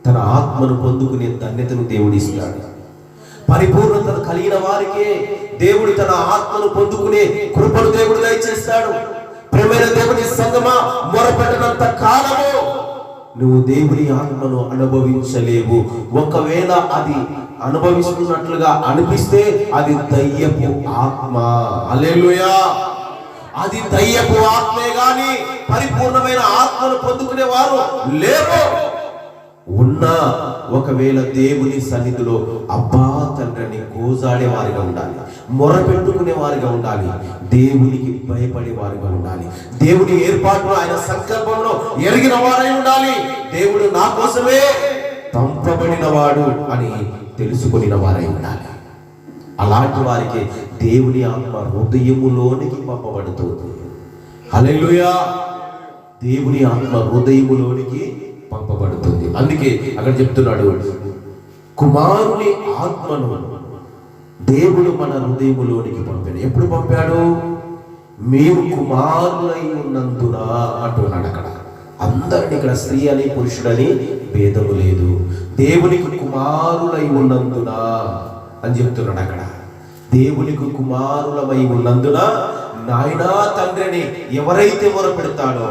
Speaker 2: తన ఆత్మను పొందుకునే ధన్యతను దేవుడిస్తాడు. పరిపూర్ణతను కలిగిన వారికే దేవుడు తన ఆత్మను పొందుకునే కృపను దేవుడు దయచేస్తాడు. ప్రియమైన దేవుని సంగమా, మొరపెట్టినంత కాలము నువ్వు దేవుని ఆత్మను అనుభవించలేవు. ఒకవేళ అది అనుభవిస్తున్నట్లుగా అనిపిస్తే అది దయ్యపు ఆత్మ. హల్లెలూయా. అది దయ్యపు ఆత్మే గాని పరిపూర్ణమైన ఆత్మను పొందుకునే వారు లేరు. ఉన్నా ఒకవేళ దేవుని సన్నిధిలో అబ్బా తండ్రిని గోజాడే వారిగా ఉండాలి, మొరపెట్టుకునే వారిగా ఉండాలి, దేవునికి భయపడే వారిగా ఉండాలి, దేవుని ఏర్పాటులో ఆయన సంకల్పంలో ఎరిగిన వారై ఉండాలి. దేవుడు నా కోసమే పంపబడిన వాడు అని తెలుసుకుని వారై ఉండాలి. అలాంటి వారికి దేవుని ఆత్మ హృదయములోనికి పంపబడుతుంది. హల్లెలూయా. దేవుని ఆత్మ హృదయములోనికి పంపబడుతుంది. అందుకే అక్కడ చెప్తున్నాడు, కుమారుని ఆత్మను దేవుడు మన హృదయములోనికి పంపాడు. ఎప్పుడు పంపాడు? మీరు కుమారులై ఉన్నందున అంటున్నాడు. అక్కడ అందరిని, ఇక్కడ స్త్రీ అని పురుషుడని భేదము లేదు, దేవునికి కుమారులై ఉన్నందున అని చెప్తున్నాడు. అక్కడ దేవునికి కుమారులమై ఉన్నందున నాయనా తండ్రిని ఎవరైతే మొరపెడతాడో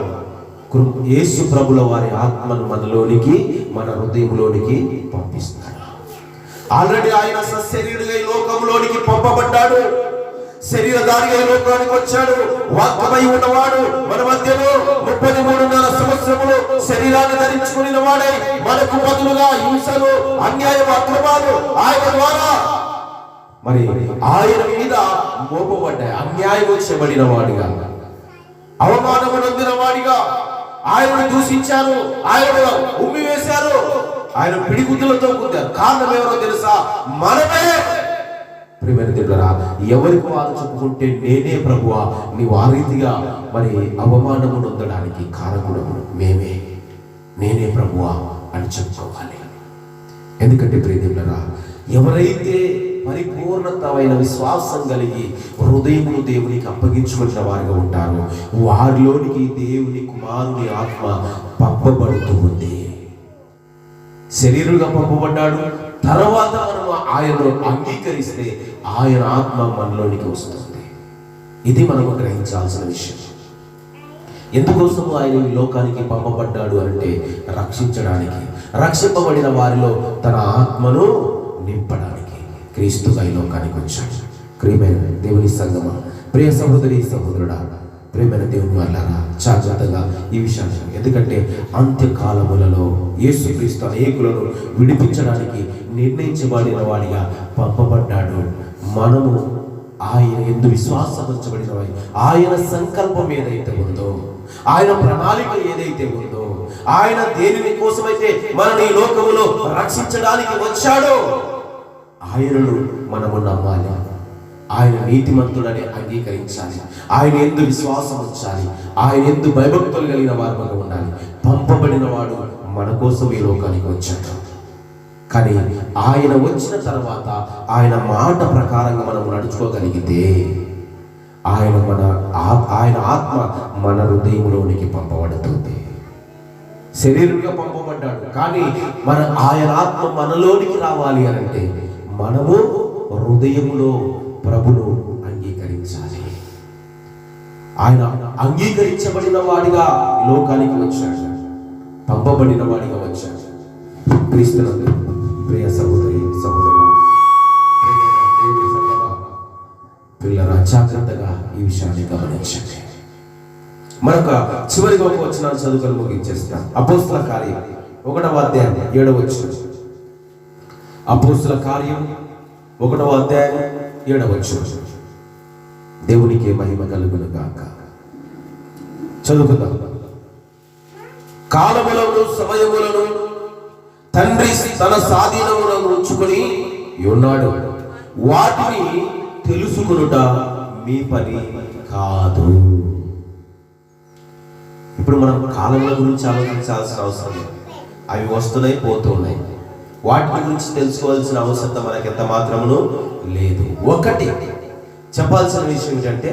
Speaker 2: యేసు ప్రభుల వారి ఆత్మను మనలోనికి, మన హృదయంలోనికి పంపిస్తాడు. ఆల్రెడీ ఆయన సశరీరుడిగా ఈ లోకంలోనికి పంపబడ్డాడు, శరీరధారిగా ఈ లోకానికి వచ్చాడు, వాక్యమై ఉన్నవాడు మన మధ్యలో 33.5 సంవత్సరములు శరీరాన్ని ధరించుకుని వాడై మనకు బదులుగా హింసలు, అన్యాయం, అక్రమాలు ఆయన ద్వారా మరి ఆయన మీద మోపబడ్డాయి. అన్యాయం చేయబడిన వాడిగా, అవమానము నొందిన వాడిగా ఆయనను దూషించారు, ఆయన ఉమ్మి వేశారు, ఆయన పిడిగుద్దులతో గుద్దారు. కారణం ఎవరో తెలుసా? మనమే. ప్రియమైన దేవులారా, ఎవరికి వారు చెప్పుకుంటే నేనే ప్రభువా నీవు ఆ రీతిగా మరి అవమానము నొందడానికి కారకుడము మేమే, నేనే ప్రభువా అని చెప్పుకోవాలి. ఎందుకంటే ప్రియ దేవులారా, ఎవరైతే పరిపూర్ణతమైన విశ్వాసం కలిగి హృదయమును దేవునికి అప్పగించుకున్న వారిగా ఉంటారో వారిలోనికి దేవుని కుమారుని ఆత్మ పంపబడుతూ ఉంది. శరీరుగా పంపబడ్డాడు, తర్వాత మనం ఆయనను అంగీకరిస్తే ఆయన ఆత్మ మనలోనికి వస్తుంది. ఇది మనము గ్రహించాల్సిన విషయం. ఎందుకోసము ఆయన ఈ లోకానికి పంపబడ్డాడు అంటే రక్షించడానికి, రక్షింపబడిన వారిలో తన ఆత్మను నింపడానికి క్రీస్తుగా ఈ లోకానికి వచ్చాడు. ప్రియమైన దేవుని సంగమా, ప్రియ సహోదరి సహోదరుడా, ప్రియమైన దేవుని వాళ్ళారా, జాగ్రత్తగా ఈ విషయాన్ని, ఎందుకంటే అంత్యకాలములలో యేసుక్రీస్తు అనేకులను విడిపించడానికి నిర్ణయించబడిన వాడిగా పంపబడ్డాడు. మనము ఆయన యందు విశ్వాసం ఉంచబడిన వారి, ఆయన సంకల్పం ఏదైతే ఉందో, ఆయన ప్రణాళిక ఏదైతే ఉందో, ఆయన దేని కోసమైతే మనని ఈ లోకములో రక్షించడానికి వచ్చాడో ఆయనను మనము నమ్మాలి, ఆయన నీతిమంతుడని అంగీకరించాలి, ఆయన యందు విశ్వాసం ఉంచాలి, ఆయన యందు భయభక్తులు కలిగిన వారుగా ఉండాలి. పంపబడిన వాడు మన కోసం ఈ లోకానికి వచ్చాడు. కానీ ఆయన వచ్చిన తర్వాత ఆయన మాట ప్రకారంగా మనం నడుచుకోగలిగితే ఆయన ఆత్మ మన హృదయంలోనికి పంపబడుతుంది. శరీరంగా పంపబడ్డాడు, కానీ ఆయన ఆత్మ మనలోనికి రావాలి అంటే మనము హృదయములో ప్రభును అంగీకరించాలి. ఆయన అంగీకరించబడిన వాడిగా లోకానికి వచ్చాడు, పంపబడిన వాడిగా వచ్చాడు. క్రీస్తునందు ప్రియ సహోదరి సహోదరుడు, పిల్లరా, జాగ్రత్తగా ఈ విషయాన్ని గమనించండి. మరొక చివరిగా ఒక వచనాన్ని చదువుకొని ముగించేస్తాం. అపోస్తల కార్యం 1వ అధ్యాయం 7వ వచనం. అపోస్తల కార్యం 1వ అధ్యాయం 7వ వచనం. దేవునికి మహిమ కలుగును గాక. చదువుకుందాం. కాలములను సమయములను తండ్రి తన స్వాధీనములను ఉంచుకొని ఉన్నాడు, వాటిని తెలుసుకొనుట మీ పని కాదు. ఇప్పుడు మనం కాలముల గురించి ఆలోచించాల్సిన అవసరం లేదు. అవి వస్తున్నాయి, పోతూ ఉన్నాయి. వాటి గురించి తెలుసుకోవాల్సిన అవసరం మనకి ఎంత మాత్రమును లేదు. ఒకటి చెప్పాల్సిన విషయం ఏంటంటే,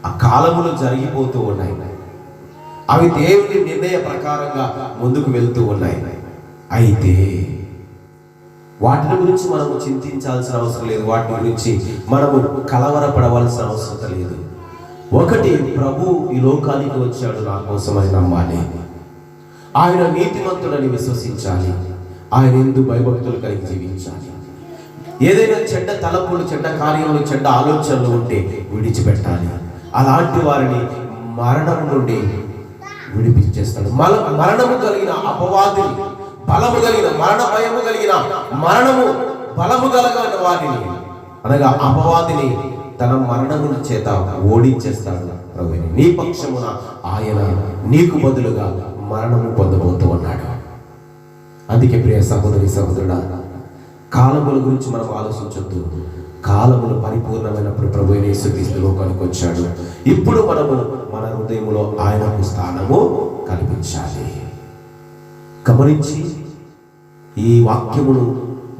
Speaker 2: ఆ కాలములు జరిగిపోతూ ఉన్నాయి, అవి దేవుని నిర్ణయ ప్రకారంగా ముందుకు వెళ్తూ ఉన్నాయి. అయితే వాటి గురించి మనము చింతించాల్సిన అవసరం లేదు, వాటి గురించి మనము కలవరపడవలసిన అవసరం లేదు. ఒకటి, ప్రభు ఈ లోకానికి వచ్చాడు నా కోసమని నమ్మాలి, ఆయన నీతిమంతుడని విశ్వసించాలి, ఆయన యందు భయభక్తులు కలిగి జీవించాలి. ఏదైనా చెడ్డ తలపులు, చెడ్డ కార్యములు, చెడ్డ ఆలోచనలు ఉంటే విడిచిపెట్టాలి. అలాంటి వారిని మరణం నుండి విడిపించేస్తాడు. మరణము కలిగిన అపవాదిని, బలము కలిగిన మరణ భయము కలిగిన మరణము బలము కలిగిన వారిని అనగా అపవాదిని తన మరణము చేత ఓడించేస్తాడు. ప్రభువుని నీ పక్షమున ఆయన నీకు బదులుగా మరణము పొందబోతూ ఉన్నాడు. అందుకే ప్రియ సహోదరి సహోదరుడా, కాలముల గురించి మనం ఆలోచించొద్దు. కాలములు పరిపూర్ణమైనప్పుడు ప్రభు యేసుక్రీస్తు లోకానికి వచ్చాడు. ఇప్పుడు మనము మన హృదయంలో ఆయనకు స్థానము కల్పించాలి. గమనించి ఈ వాక్యమును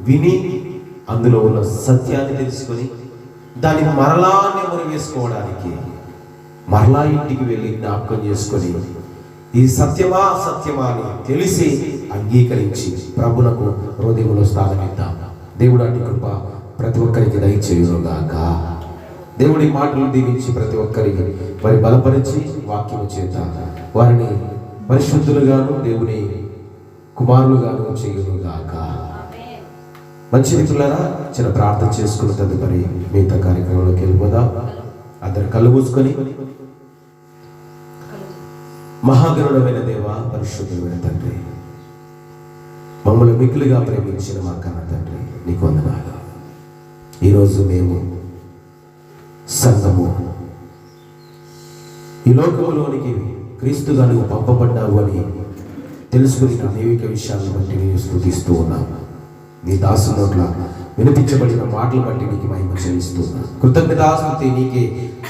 Speaker 2: విని అందులో ఉన్న సత్యాన్ని తెలుసుకొని దాన్ని మరలా నెమరు వేసుకోవడానికి మరలా ఇంటికి వెళ్ళి జ్ఞాపకం చేసుకొని ఈ సత్యమా సత్యమా అని తెలిసి అంగీకరించి ప్రభునకు హృదయంలో స్థానమిద్దాం. దేవుడు అటు కృప ప్రతి ఒక్కరికి దయచేయునుగాక. దేవుడి మాటలు దీవించి ప్రతి ఒక్కరికి వారి బలపరిచి వాక్యము చేత వారిని పరిశుద్ధులుగాను దేవుని కుమారులుగాను చేయునుగాక. మంచి మిత్రులారా, చిన్న ప్రార్థన చేసుకున్న తదుపరి మిగతా కార్యక్రమంలోకి వెళ్ళిపోదాం. అందరు కళ్ళు మూసుకొని, మహాగరుడమైన దేవ, పరిశుద్ధుడైన తండ్రి, మమ్మల్ని మిక్కులుగా ప్రేమించిన మా కన్న తండ్రి, నీకు వందనాలు. ఈరోజు మేము సంఘము ఈ లోకములోనికి క్రీస్తుగా నువ్వు పంపబడ్డావు అని తెలుసుకుని అనేక విషయాలను బట్టి నేను స్తుతిస్తూ ఉన్నాను. నీ దాసు నోట్ల వినిపించబడిన మాటలు బట్టి నీకు మహిమ చెల్లిస్తున్నా. కృతజ్ఞతాస్తుతి నీకే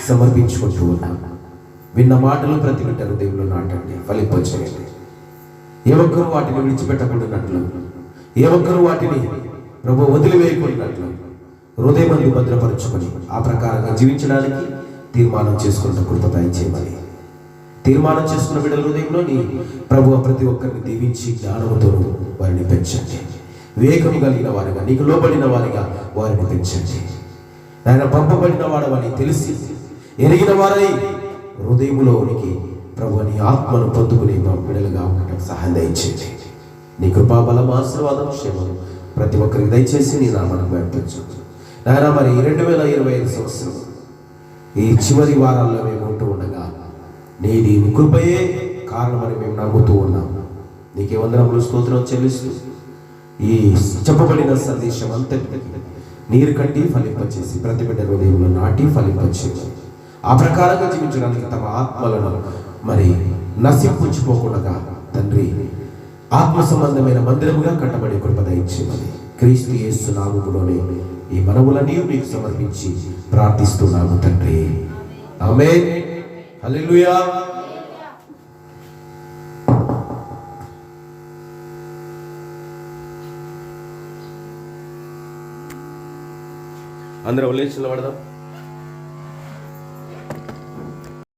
Speaker 2: సమర్పించుకుంటూ ఉన్నాను. విన్న మాటలు ప్రతి బిడ్డ హృదయంలో నాటండి, ఫలింపచేయండి. ఏ ఒక్కరూ వాటిని విడిచిపెట్టకుండానట్లు, ఏ ఒక్కరూ వాటిని ప్రభు వదిలివేయకుండానట్లు హృదయమందు భద్రపరచుకొని ఆ ప్రకారంగా జీవించడానికి తీర్మానం చేసుకున్న కృప దయచేయమని, తీర్మానం చేసుకున్న బిడ్డల హృదయంలో నీ ప్రభు ప్రతి ఒక్కరిని దీవించి జ్ఞానముతో వారిని పెంచండి. వివేకం కలిగిన వారిగా, నీకు లోబడిన వారిగా వారిని పెంచండి. ఆయన పంపబడిన వాడవని తెలిసి ఎరిగిన వారై హృదయములోనికి ప్రభు నీ ఆత్మను పొందుకునే మా బిడ్డలుగా ఉండటం సహాయం దయచేయండి. నీ కృపా బలం ఆశీర్వాదం క్షేమం ప్రతి ఒక్కరికి దయచేసి నీ నామాన్ని వ్యాపించు నాయన. మరి 2025 సంవత్సరం ఈ చివరి వారాల్లో మేము ఉంటూ ఉండగా నీ కృపయే కారణమని మేము నమ్ముతూ ఉన్నాం. నీకే వందనములు స్తోత్రం చెల్లిస్తూ ఈ చెప్పబడిన సందేశం అంతటికి నీరు కట్టి ఫలింపచేసి ప్రతి బిడ్డ హృదయంలో నాటి ఫలింపచేసి ఆ ప్రకారంగా జీవించడానికి తమ ఆత్మలను మరి నశింపుచ్చిపోకుండా తండ్రి ఆత్మ సంబంధమైన మందిరముగా కట్టబడే కృప దయచేయమని క్రీస్తు యేసు నామములోనే ఈ మనవులన్నీ మీకు సమర్పించి ప్రార్థిస్తున్నాము తండ్రి. ఆమేన్. హల్లెలూయా.
Speaker 3: అందరూ లేచి నిలబడదాం.